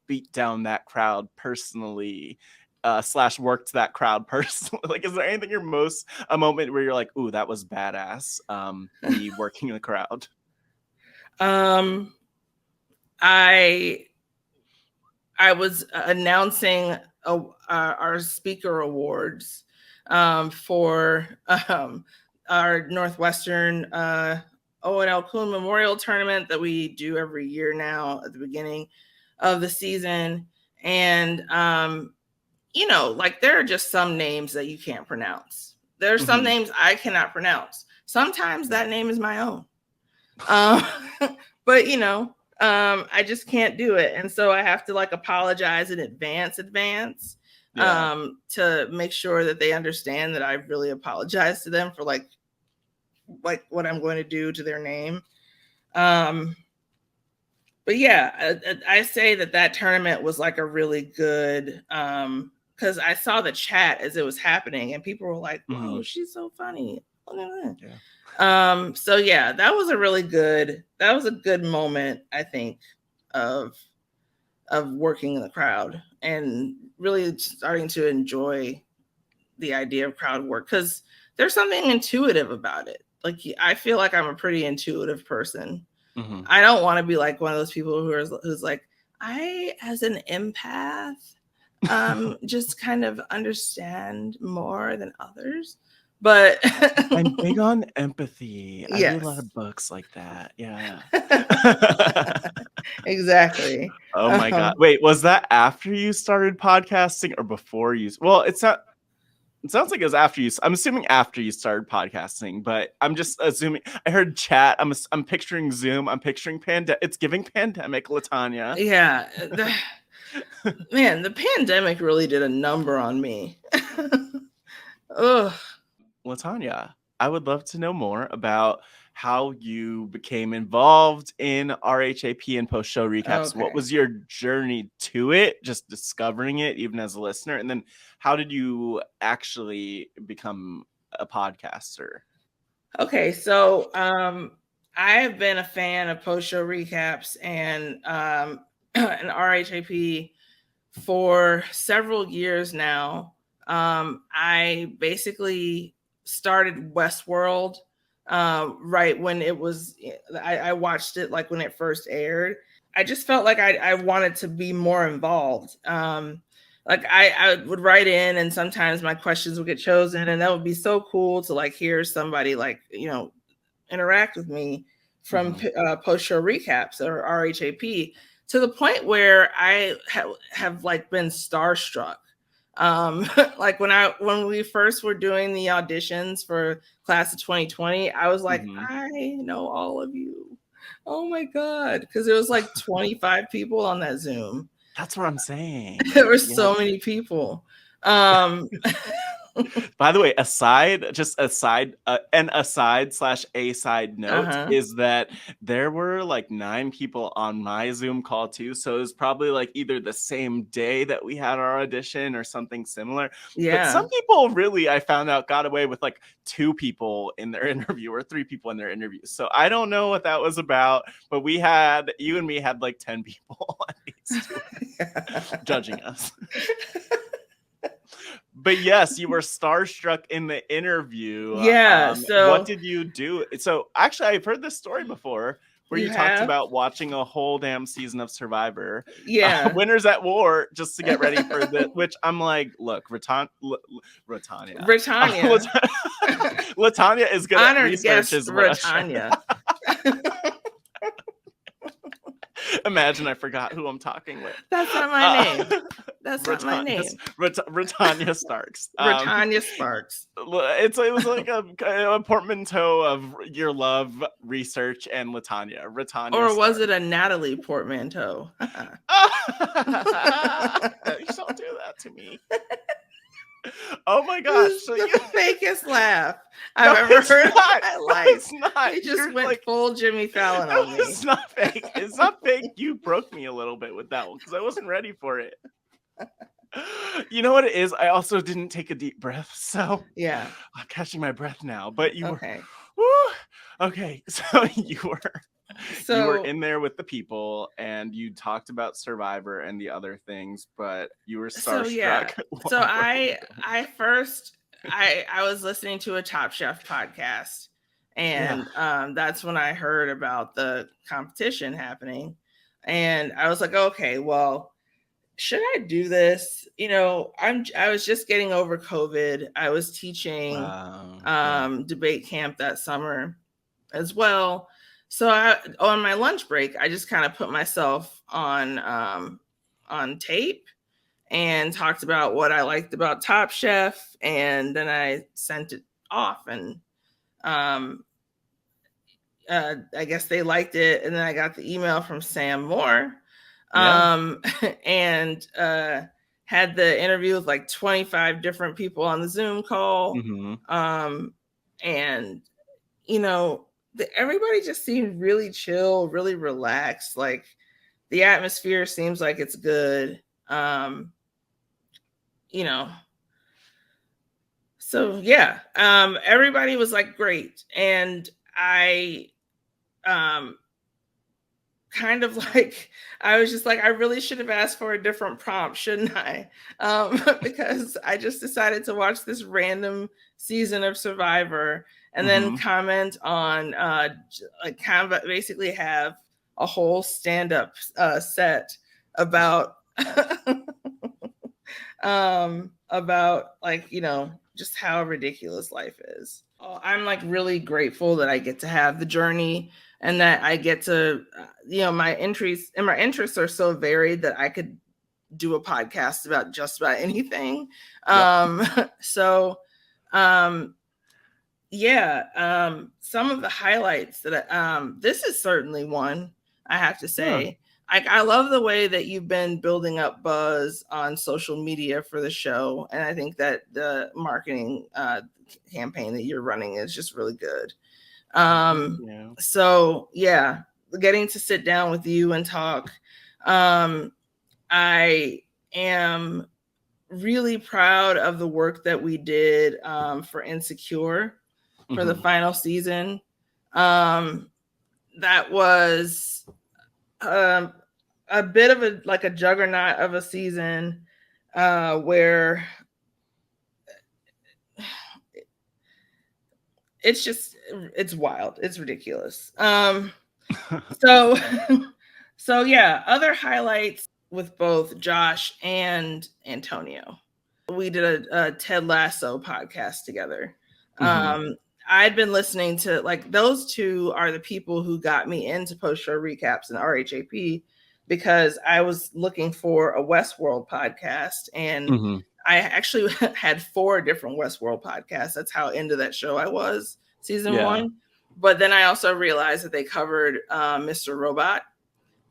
[SPEAKER 1] beat down that crowd personally, / worked that crowd personally? Like, is there anything a moment where you're like, ooh, that was badass, me working the crowd?
[SPEAKER 2] I was announcing our speaker awards for our Northwestern O&L Kuhn Memorial Tournament that we do every year now at the beginning of the season. And, like, there are just some names that you can't pronounce. There are some names I cannot pronounce. Sometimes that name is my own. But, I just can't do it. And so I have to like apologize in advance to make sure that they understand that I really apologize to them for like what I'm going to do to their name. But yeah, I say that tournament was like a really good, because I saw the chat as it was happening and people were like, whoa, she's so funny. Look at that. Yeah. So yeah, that was a good moment, I think, of working in the crowd and really starting to enjoy the idea of crowd work, because there's something intuitive about it. Like, I feel like I'm a pretty intuitive person. I don't want to be like one of those people who's like, I, as an empath, just kind of understand more than others. But
[SPEAKER 1] I'm big on empathy. I read a lot of books like that. Yeah.
[SPEAKER 2] Exactly.
[SPEAKER 1] Oh my God. Wait, was that after you started podcasting or before you? Well, it sounds like it was after you. I'm assuming after you started podcasting, but I'm just assuming. I heard chat. I'm picturing Zoom. I'm picturing It's giving pandemic, LaTonya.
[SPEAKER 2] Yeah. Man, the pandemic really did a number on me. Ugh.
[SPEAKER 1] LaTonya, I would love to know more about how you became involved in RHAP and post-show recaps.
[SPEAKER 2] Okay.
[SPEAKER 1] What was your journey to it, just discovering it even as a listener? And then how did you actually become a podcaster?
[SPEAKER 2] Okay, so I have been a fan of post-show recaps and and RHAP for several years now. I basically started Westworld right when it was. I watched it like when it first aired. I just felt like I wanted to be more involved. Like I would write in, and sometimes my questions would get chosen, and that would be so cool to like hear somebody like interact with me from post show recaps or RHAP, to the point where I have like been starstruck. Like when we first were doing the auditions for class of 2020, I was like, I know all of you. Oh my God. Because there was like 25 people on that Zoom.
[SPEAKER 1] That's what I'm saying.
[SPEAKER 2] There were so many people.
[SPEAKER 1] By the way, an aside/a side note is that there were like 9 people on my Zoom call too. So it was probably like either the same day that we had our audition or something similar. Yeah. But some people really, I found out, got away with like 2 people in their interview or 3 people in their interview. So I don't know what that was about, but you and me had like 10 people at least judging us. But yes, you were starstruck in the interview.
[SPEAKER 2] Yeah. So
[SPEAKER 1] what did you do? So actually, I've heard this story before where you talked about watching a whole damn season of Survivor.
[SPEAKER 2] Yeah.
[SPEAKER 1] Winners at War, just to get ready for this, which I'm like, look, LaTonya is good at research as well. Imagine I forgot who I'm talking with.
[SPEAKER 2] That's not my name. That's not my name.
[SPEAKER 1] LaTonya Starks.
[SPEAKER 2] LaTonya Starks.
[SPEAKER 1] It was like a portmanteau of your love, research, and LaTonya
[SPEAKER 2] Or was
[SPEAKER 1] Starks.
[SPEAKER 2] it a Natalie portmanteau?
[SPEAKER 1] You don't do that to me. Oh my gosh!
[SPEAKER 2] So the fakest laugh I've
[SPEAKER 1] No,
[SPEAKER 2] ever
[SPEAKER 1] it's
[SPEAKER 2] heard in
[SPEAKER 1] not.
[SPEAKER 2] my
[SPEAKER 1] No,
[SPEAKER 2] life.
[SPEAKER 1] it's not.
[SPEAKER 2] He just
[SPEAKER 1] You're
[SPEAKER 2] went
[SPEAKER 1] like,
[SPEAKER 2] full Jimmy Fallon
[SPEAKER 1] no,
[SPEAKER 2] on me.
[SPEAKER 1] it's not fake. It's not fake. You broke me a little bit with that one because I wasn't ready for it. You know what it is? I also didn't take a deep breath, so
[SPEAKER 2] Yeah.
[SPEAKER 1] I'm catching my breath now. But you
[SPEAKER 2] Okay.
[SPEAKER 1] were, woo, okay. So you were
[SPEAKER 2] So
[SPEAKER 1] in there with the people, and you talked about Survivor and the other things, but you were
[SPEAKER 2] so yeah.
[SPEAKER 1] starstruck.
[SPEAKER 2] So I was listening to a Top Chef podcast, and that's when I heard about the competition happening, and I was like, okay, well, should I do this? You know, I was just getting over COVID. I was teaching debate camp that summer as well. So on my lunch break, I just kind of put myself on tape and talked about what I liked about Top Chef, and then I sent it off, and I guess they liked it, and then I got the email from Sam Moore, and had the interview with like 25 different people on the Zoom call, and you know, everybody just seemed really chill, really relaxed. Like the atmosphere seems like it's good. You know, so yeah, everybody was like great, and I kind of like, I was just like, I really should have asked for a different prompt, shouldn't I? Because I just decided to watch this random season of Survivor and then comment on like kind of basically have a whole stand-up set about about like, you know, just how ridiculous life is. I'm like really grateful that I get to have the journey and that I get to, you know, my interests are so varied that I could do a podcast about just about anything. So, yeah, some of the highlights that this is certainly one, I have to say. I love the way that you've been building up buzz on social media for the show, and I think that the marketing campaign that you're running is just really good. So yeah, getting to sit down with you and talk. I am really proud of the work that we did for Insecure for the final season. That was a bit of a juggernaut of a season where it's wild. It's ridiculous. So yeah, other highlights with both Josh and Antonio. We did a Ted Lasso podcast together. I'd been listening to, like, those two are the people who got me into post-show recaps and RHAP because I was looking for a Westworld podcast, and I actually had 4 different Westworld podcasts. That's how into that show I was, season 1. But then I also realized that they covered Mr. Robot.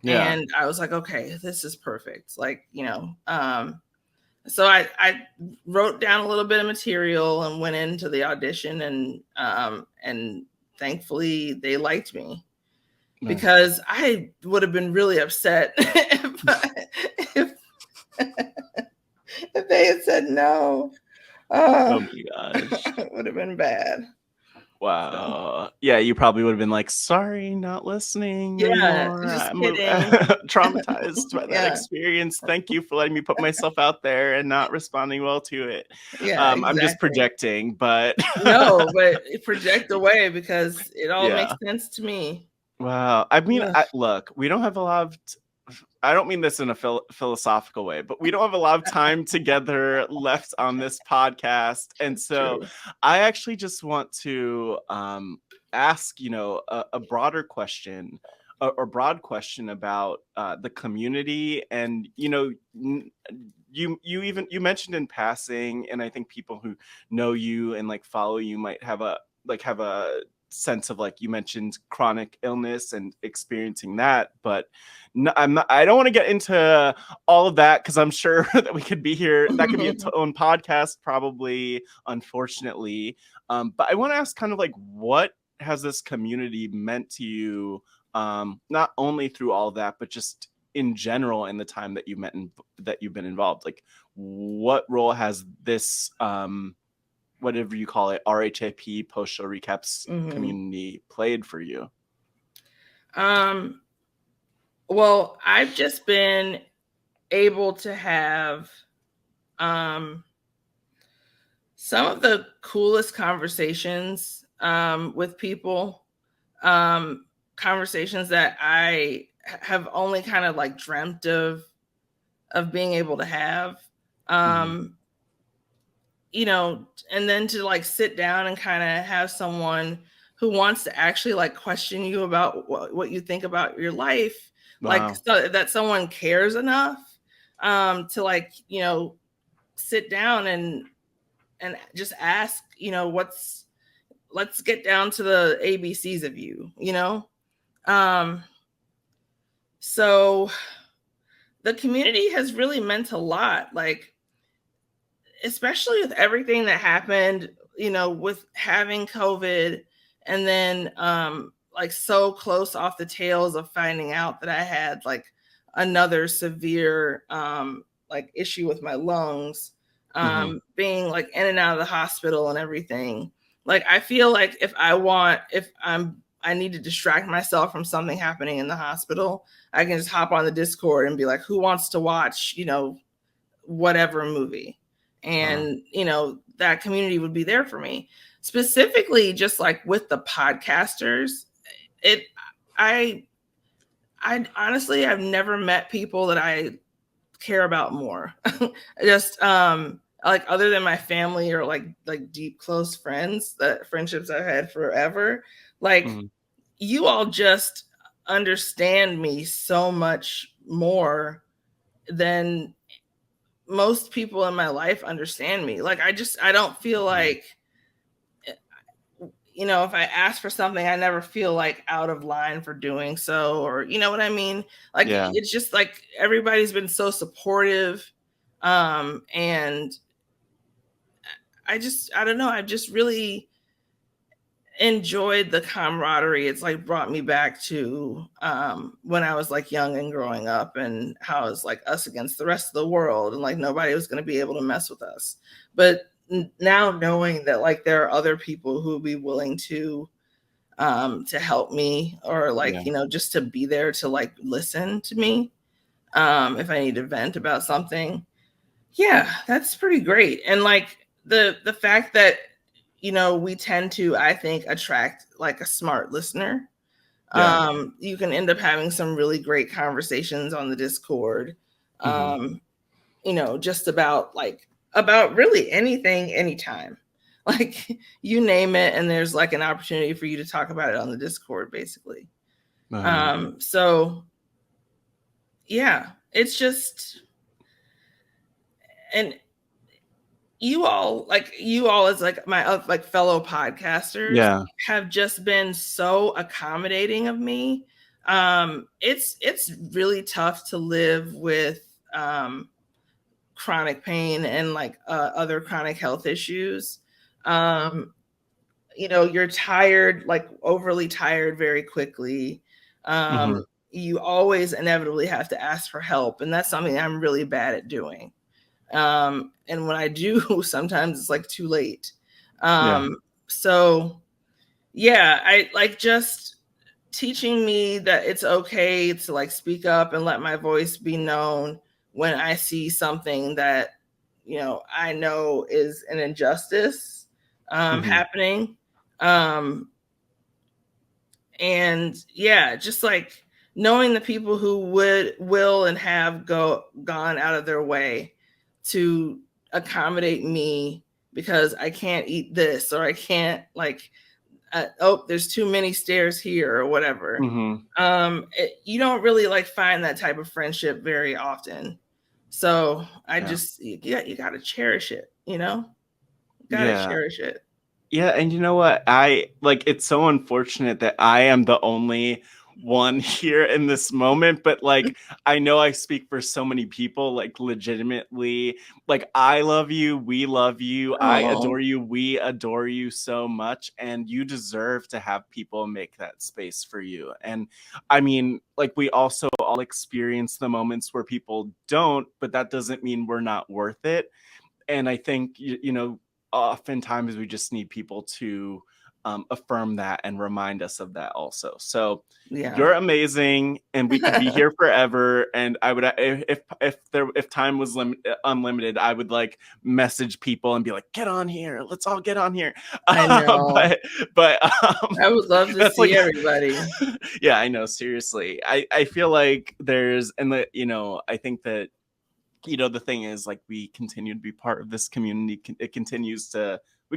[SPEAKER 2] And I was like, okay, this is perfect. Like, you know, so I wrote down a little bit of material and went into the audition, and thankfully they liked me, because I would have been really upset if they had said no.
[SPEAKER 1] Oh my gosh.
[SPEAKER 2] It would have been bad.
[SPEAKER 1] Wow. So. Yeah, you probably would have been like, sorry, not listening anymore.
[SPEAKER 2] Just
[SPEAKER 1] I'm
[SPEAKER 2] kidding.
[SPEAKER 1] Traumatized by that experience. Thank you for letting me put myself out there and not responding well to it.
[SPEAKER 2] Yeah, exactly.
[SPEAKER 1] I'm just projecting, but
[SPEAKER 2] no, but project away, because it all makes sense to me.
[SPEAKER 1] Wow. I mean, look, we don't have a lot of I don't mean this in a philosophical way, but we don't have a lot of time together left on this podcast. And so I actually just want to ask, you know, a broader question or broad question about the community and, you know, you mentioned in passing, and I think people who know you and like follow you might have a sense of, like, you mentioned chronic illness and experiencing that, but no, I don't want to get into all of that because I'm sure that we could be here. That could be its own podcast, probably, unfortunately. But I want to ask, kind of like, what has this community meant to you, not only through all of that, but just in general in the time that you've been involved? Like, what role has this whatever you call it, RHAP, post show recaps community played for you?
[SPEAKER 2] Well, I've just been able to have some of the coolest conversations with people, conversations that I have only kind of like dreamt of being able to have. You know, and then to like sit down and kind of have someone who wants to actually like question you about what you think about your life.
[SPEAKER 1] Wow.
[SPEAKER 2] Like, so that someone cares enough to, like, you know, sit down and just ask, you know, let's get down to the ABCs of you, you know? So the community has really meant a lot. Like, especially with everything that happened, you know, with having COVID, and then like so close off the tails of finding out that I had like another severe like issue with my lungs, being like in and out of the hospital and everything. Like, I feel like I need to distract myself from something happening in the hospital, I can just hop on the Discord and be like, who wants to watch, you know, whatever movie? And you know, that community would be there for me. Specifically, just like with the podcasters, I honestly, I've never met people that I care about more. Just like, other than my family or like deep close friends, that friendships I've had forever, like, you all just understand me so much more than most people in my life understand me. Like, I don't feel like, you know, if I ask for something, I never feel like out of line for doing so, or, you know what I mean? Like, it's just like everybody's been so supportive. And I don't know, I've just really enjoyed the camaraderie. It's like brought me back to when I was like young and growing up, and how it's like us against the rest of the world, and like nobody was going to be able to mess with us. But now knowing that like there are other people who would be willing to help me, or like, you know, just to be there to like listen to me if I need to vent about something. Yeah, that's pretty great. And like the fact that, you know, we tend to, I think, attract like a smart listener. You can end up having some really great conversations on the Discord. You know, just about really anything, anytime. Like, you name it, and there's like an opportunity for you to talk about it on the Discord, basically. So yeah, it's just, and you all as like my like fellow podcasters have just been so accommodating of me. It's really tough to live with chronic pain and like other chronic health issues. You know, you're tired, like overly tired very quickly. You always inevitably have to ask for help, and that's something I'm really bad at doing. And when I do, sometimes it's like too late. So yeah, I like just teaching me that it's okay to like speak up and let my voice be known when I see something that, you know, I know is an injustice happening. And yeah, just like knowing the people who will and have gone out of their way to accommodate me because I can't eat this, or I can't like, there's too many stairs here, or whatever. You don't really like find that type of friendship very often. So I
[SPEAKER 1] Yeah.
[SPEAKER 2] just, you got to cherish it, you know? Got to
[SPEAKER 1] Yeah.
[SPEAKER 2] cherish it.
[SPEAKER 1] Yeah, and you know what? It's so unfortunate that I am the only one here in this moment, but like I know I speak for so many people, like legitimately, like I love you, we love you, I
[SPEAKER 2] Oh,
[SPEAKER 1] adore you, we adore you so much, and you deserve to have people make that space for you. And I mean, like we also all experience the moments where people don't, but that doesn't mean we're not worth it. And I think oftentimes we just need people to affirm that and remind us of that also. So
[SPEAKER 2] yeah.
[SPEAKER 1] you're amazing, and we could be here forever. And I would, if time was unlimited, I would like message people and be like, "Get on here, let's all get on here."
[SPEAKER 2] I know.
[SPEAKER 1] But
[SPEAKER 2] I would love to
[SPEAKER 1] that's like,
[SPEAKER 2] see everybody.
[SPEAKER 1] yeah, I know. Seriously, I feel like there's, and I think that the thing is, like, we continue to be part of this community. We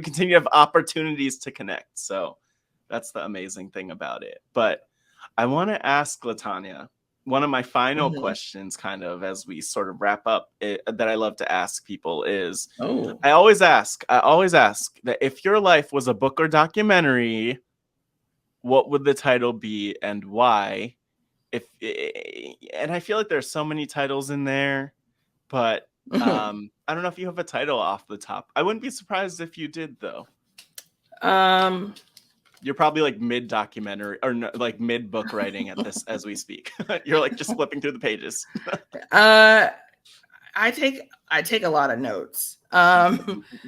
[SPEAKER 1] continue to have opportunities to connect. So that's the amazing thing about it. But I want to ask LaTonya one of my final
[SPEAKER 2] Hmm.
[SPEAKER 1] questions, kind of as we sort of wrap up, that I love to ask people is,
[SPEAKER 2] Oh.
[SPEAKER 1] I always ask that if your life was a book or documentary, what would the title be and why? And I feel like there's so many titles in there, but I don't know if you have a title off the top. I wouldn't be surprised if you did, though.
[SPEAKER 2] um,
[SPEAKER 1] You're probably like mid documentary or no, like mid book writing at this as we speak. You're like just flipping through the pages.
[SPEAKER 2] uh, I take a lot of notes.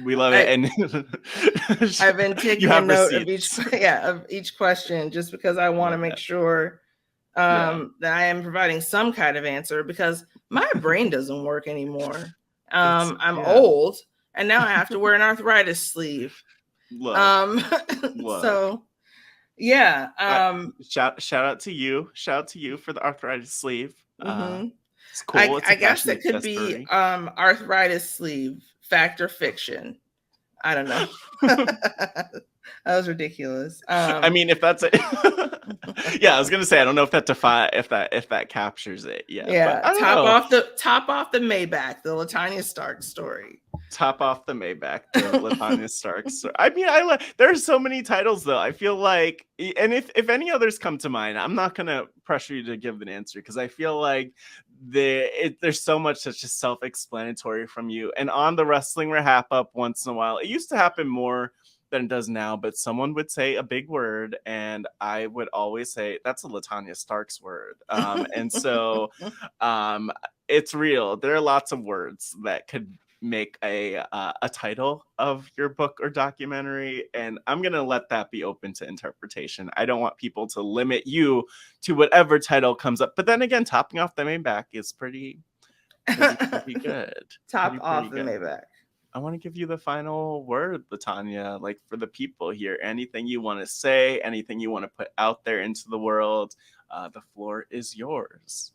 [SPEAKER 1] We love it,
[SPEAKER 2] I
[SPEAKER 1] and
[SPEAKER 2] I've been
[SPEAKER 1] you
[SPEAKER 2] taking a
[SPEAKER 1] have
[SPEAKER 2] note of each
[SPEAKER 1] receipts.
[SPEAKER 2] of each question just because I
[SPEAKER 1] I
[SPEAKER 2] want to
[SPEAKER 1] love
[SPEAKER 2] make
[SPEAKER 1] that.
[SPEAKER 2] sure
[SPEAKER 1] Yeah.
[SPEAKER 2] that I am providing some kind of answer because my brain doesn't work anymore. I'm
[SPEAKER 1] Yeah.
[SPEAKER 2] old and now I have to wear an arthritis sleeve.
[SPEAKER 1] Look,
[SPEAKER 2] Um,
[SPEAKER 1] look.
[SPEAKER 2] so yeah.
[SPEAKER 1] Shout out to you. Shout out to you for the arthritis sleeve.
[SPEAKER 2] Mhm.
[SPEAKER 1] It's cool. It's
[SPEAKER 2] I
[SPEAKER 1] a
[SPEAKER 2] guess
[SPEAKER 1] fashion
[SPEAKER 2] it could be
[SPEAKER 1] accessory.
[SPEAKER 2] arthritis sleeve, fact or fiction. I don't know. That was ridiculous.
[SPEAKER 1] I mean, if that's it, yeah, I was gonna say I don't know if if that captures it. Yeah, but
[SPEAKER 2] Yeah,
[SPEAKER 1] I don't know.
[SPEAKER 2] top off the Maybach, the LaTonya Starks story.
[SPEAKER 1] Top off the Maybach, the LaTonya Starks. I mean, there's so many titles though. I feel like, and if any others come to mind, I'm not gonna pressure you to give an answer because I feel like there's so much that's just self-explanatory from you. And on the wrestling wrap up once in a while, it used to happen more than it does now, but someone would say a big word, and I would always say that's a LaTonya Starks word. And so um, it's real. There are lots of words that could make a title of your book or documentary, and I'm gonna let that be open to interpretation. I don't want people to limit you to whatever title comes up. But then again, topping off the main back is pretty good.
[SPEAKER 2] Top
[SPEAKER 1] Pretty
[SPEAKER 2] off the
[SPEAKER 1] good.
[SPEAKER 2] Maybach.
[SPEAKER 1] I want to give you the final word, LaTonya, like for the people here. Anything you want to say, anything you want to put out there into the world, the floor is yours.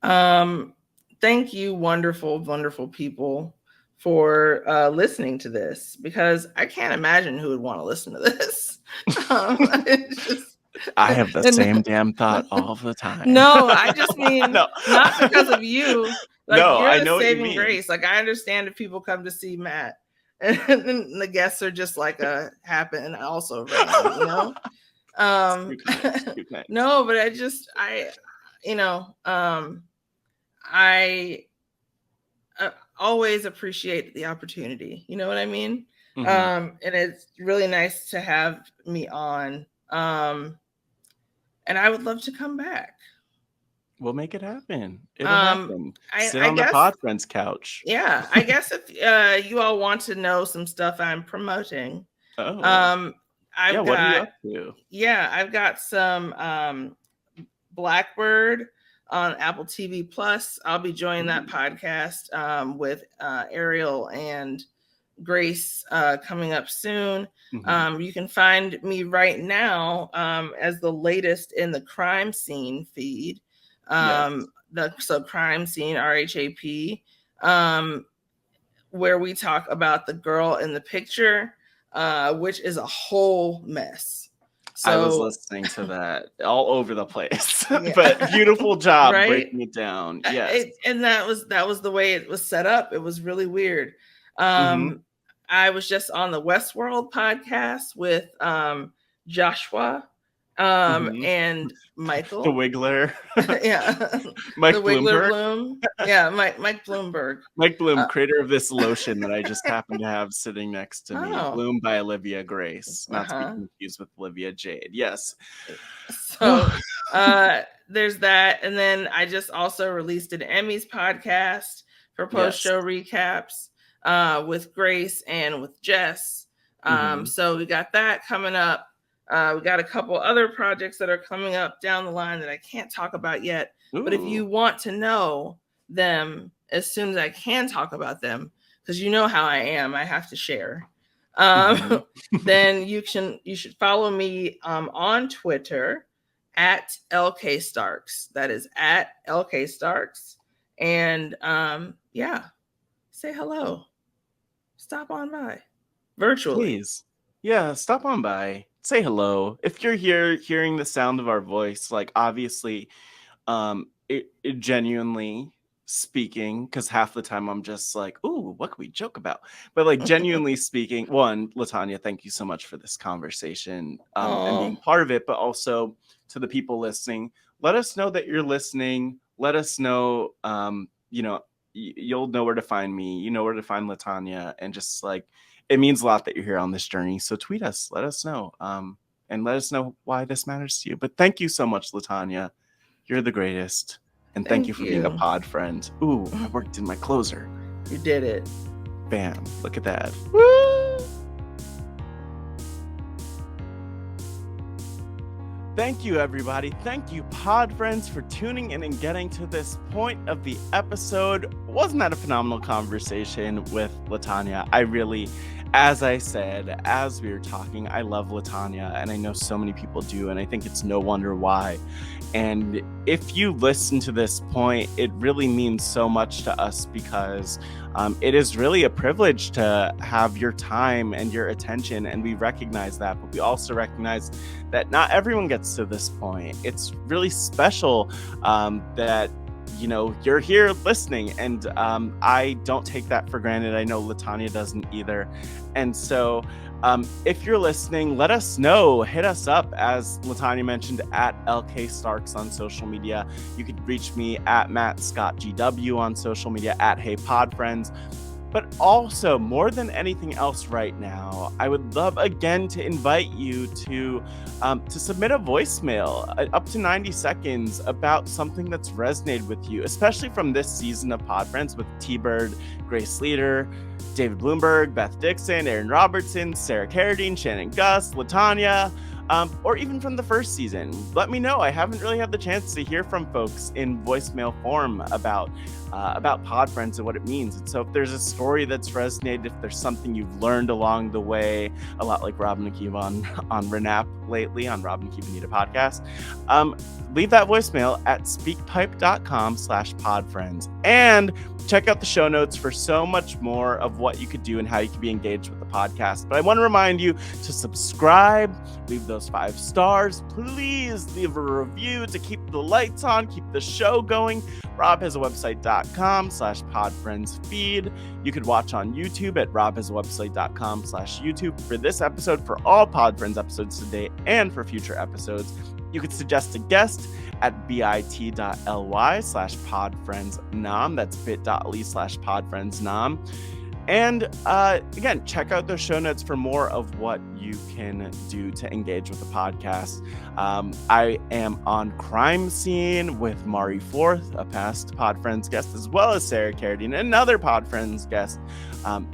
[SPEAKER 2] Thank you, wonderful, wonderful people, for listening to this because I can't imagine who would want to listen to this. It's just,
[SPEAKER 1] I have the
[SPEAKER 2] and,
[SPEAKER 1] same damn thought all the time.
[SPEAKER 2] no, I just mean
[SPEAKER 1] No.
[SPEAKER 2] not because of you. Like
[SPEAKER 1] No,
[SPEAKER 2] you're
[SPEAKER 1] I
[SPEAKER 2] the
[SPEAKER 1] know what you
[SPEAKER 2] saving
[SPEAKER 1] mean.
[SPEAKER 2] grace. Like I understand if people come to see Matt, and then the guests are just like a happen and also random, you know.
[SPEAKER 1] Too kind. Too kind.
[SPEAKER 2] No, but you know, I always appreciate the opportunity. You know what I mean?
[SPEAKER 1] Mm-hmm.
[SPEAKER 2] And it's really nice to have me on. And I would love to come back.
[SPEAKER 1] We'll make it happen. It'll
[SPEAKER 2] Um,
[SPEAKER 1] happen. Sit
[SPEAKER 2] I
[SPEAKER 1] on the
[SPEAKER 2] guess,
[SPEAKER 1] Pod Friends couch.
[SPEAKER 2] yeah, I guess if you all want to know some stuff I'm promoting,
[SPEAKER 1] Oh,
[SPEAKER 2] um,
[SPEAKER 1] yeah.
[SPEAKER 2] I've
[SPEAKER 1] What are you
[SPEAKER 2] got,
[SPEAKER 1] up to?
[SPEAKER 2] yeah, I've got some Blackbird on Apple TV Plus. I'll be joining that
[SPEAKER 1] Ooh.
[SPEAKER 2] podcast with Ariel and Grace coming up soon.
[SPEAKER 1] Mm-hmm.
[SPEAKER 2] You can find me right now as the latest in the crime scene feed.
[SPEAKER 1] Yes.
[SPEAKER 2] So crime scene RHAP, where we talk about the girl in the picture, which is a whole mess.
[SPEAKER 1] I was
[SPEAKER 2] So
[SPEAKER 1] listening to that all over the place, but
[SPEAKER 2] yeah,
[SPEAKER 1] beautiful job
[SPEAKER 2] right.
[SPEAKER 1] breaking it down. Yes.
[SPEAKER 2] And that was the way it was set up. It was really weird.
[SPEAKER 1] Mm-hmm.
[SPEAKER 2] I was just on the Westworld podcast with Joshua
[SPEAKER 1] Mm-hmm.
[SPEAKER 2] and
[SPEAKER 1] The
[SPEAKER 2] Michael.
[SPEAKER 1] Wiggler,
[SPEAKER 2] Yeah, the
[SPEAKER 1] Mike
[SPEAKER 2] Wiggler
[SPEAKER 1] Bloomberg.
[SPEAKER 2] Bloom. Yeah, Mike Bloomberg.
[SPEAKER 1] Mike Bloom,
[SPEAKER 2] Uh,
[SPEAKER 1] creator of this lotion that I just happen to have sitting next to me.
[SPEAKER 2] oh,
[SPEAKER 1] Bloom by Olivia Grace, not to be
[SPEAKER 2] uh-huh.
[SPEAKER 1] confused with Olivia Jade. Yes.
[SPEAKER 2] So there's that. And then I just also released an Emmys podcast for
[SPEAKER 1] Yes.
[SPEAKER 2] post-show recaps with Grace and with Jess.
[SPEAKER 1] Mm-hmm.
[SPEAKER 2] So we got that coming up. We got a couple other projects that are coming up down the line that I can't talk about yet. But if you
[SPEAKER 1] Ooh.
[SPEAKER 2] want to know them as soon as I can talk about them, because you know how I am, I have to share.
[SPEAKER 1] Mm-hmm.
[SPEAKER 2] Then you should follow me on Twitter at LK Starks. That is at LK Starks. And yeah, say hello. Stop on by virtually.
[SPEAKER 1] Please. Yeah, stop on by. Say hello. If you're here hearing the sound of our voice, like obviously, it genuinely speaking, because half the time I'm just like, ooh, what can we joke about? But like genuinely speaking, one, LaTonya, thank you so much for this conversation and being
[SPEAKER 2] Oh,
[SPEAKER 1] part of it, but also to the people listening, let us know that you're listening. Let us know, you'll know where to find me. You know where to find LaTonya, and just like it means a lot that you're here on this journey. So tweet us, let us know, and let us know why this matters to you. But thank you so much, LaTonya. You're the greatest. And thank you
[SPEAKER 2] thank
[SPEAKER 1] for being a
[SPEAKER 2] you.
[SPEAKER 1] pod friend. Ooh, I worked in my closer.
[SPEAKER 2] You did it.
[SPEAKER 1] Bam. Look at that. Woo! Thank you, everybody. Thank you, pod friends, for tuning in and getting to this point of the episode. Wasn't that a phenomenal conversation with LaTonya? I really, as I said, as we were talking, I love LaTonya, and I know so many people do, and I think it's no wonder why. And if you listen to this point, it really means so much to us, because it is really a privilege to have your time and your attention, and we recognize that, but we also recognize that not everyone gets to this point. It's really special that you're here listening, and I don't take that for granted. I know LaTonya doesn't either. And so if you're listening, let us know. Hit us up, as LaTonya mentioned, at LK Starks on social media. You could reach me at Matt Scott GW on social media, at Hey Pod Friends. But also, more than anything else right now, I would love again to invite you to submit a voicemail up to 90 seconds about something that's resonated with you, especially from this season of Pod Friends with T-Bird, Grace Leader, David Bloomberg, Beth Dixon, Aaron Robertson, Sarah Carradine, Shannon Gus, LaTonya, or even from the first season. Let me know. I haven't really had the chance to hear from folks in voicemail form about Pod Friends and what it means. And so if there's a story that's resonated, if there's something you've learned along the way, a lot like Rob and Akiva on RHAP lately, on Rob and Akiva Need a Podcast, leave that voicemail at speakpipe.com/podfriends. And check out the show notes for so much more of what you could do and how you can be engaged with the podcast. But I want to remind you to subscribe, leave those 5 stars. Please leave a review to keep the lights on, keep the show going. Rob has a website.com/podfriendsfeed. You could watch on YouTube at robhasawebsite.com/YouTube for this episode, for all Pod Friends episodes to date, and for future episodes. You could suggest a guest at bit.ly/podfriendsnom. That's bit.ly/podfriendsnom. And again, check out those show notes for more of what you can do to engage with the podcast. I am on Crime Scene with Mari Forth, a past Pod Friends guest, as well as Sarah Carradine, another Pod Friends guest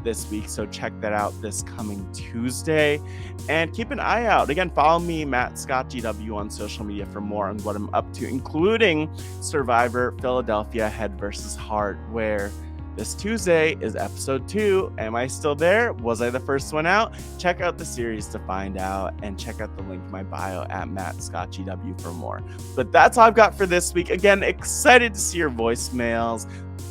[SPEAKER 1] this week. So check that out this coming Tuesday. And keep an eye out. Again, follow me, Matt Scott GW, on social media for more on what I'm up to, including Survivor Philadelphia Head vs. Heart, where this Tuesday is episode 2. Am I still there? Was I the first one out? Check out the series to find out, and check out the link in my bio at Matt Scott GW for more. But that's all I've got for this week. Again, excited to see your voicemails.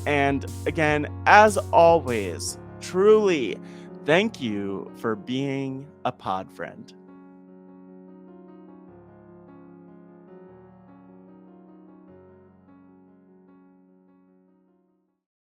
[SPEAKER 1] And again, as always, truly, thank you for being a pod friend.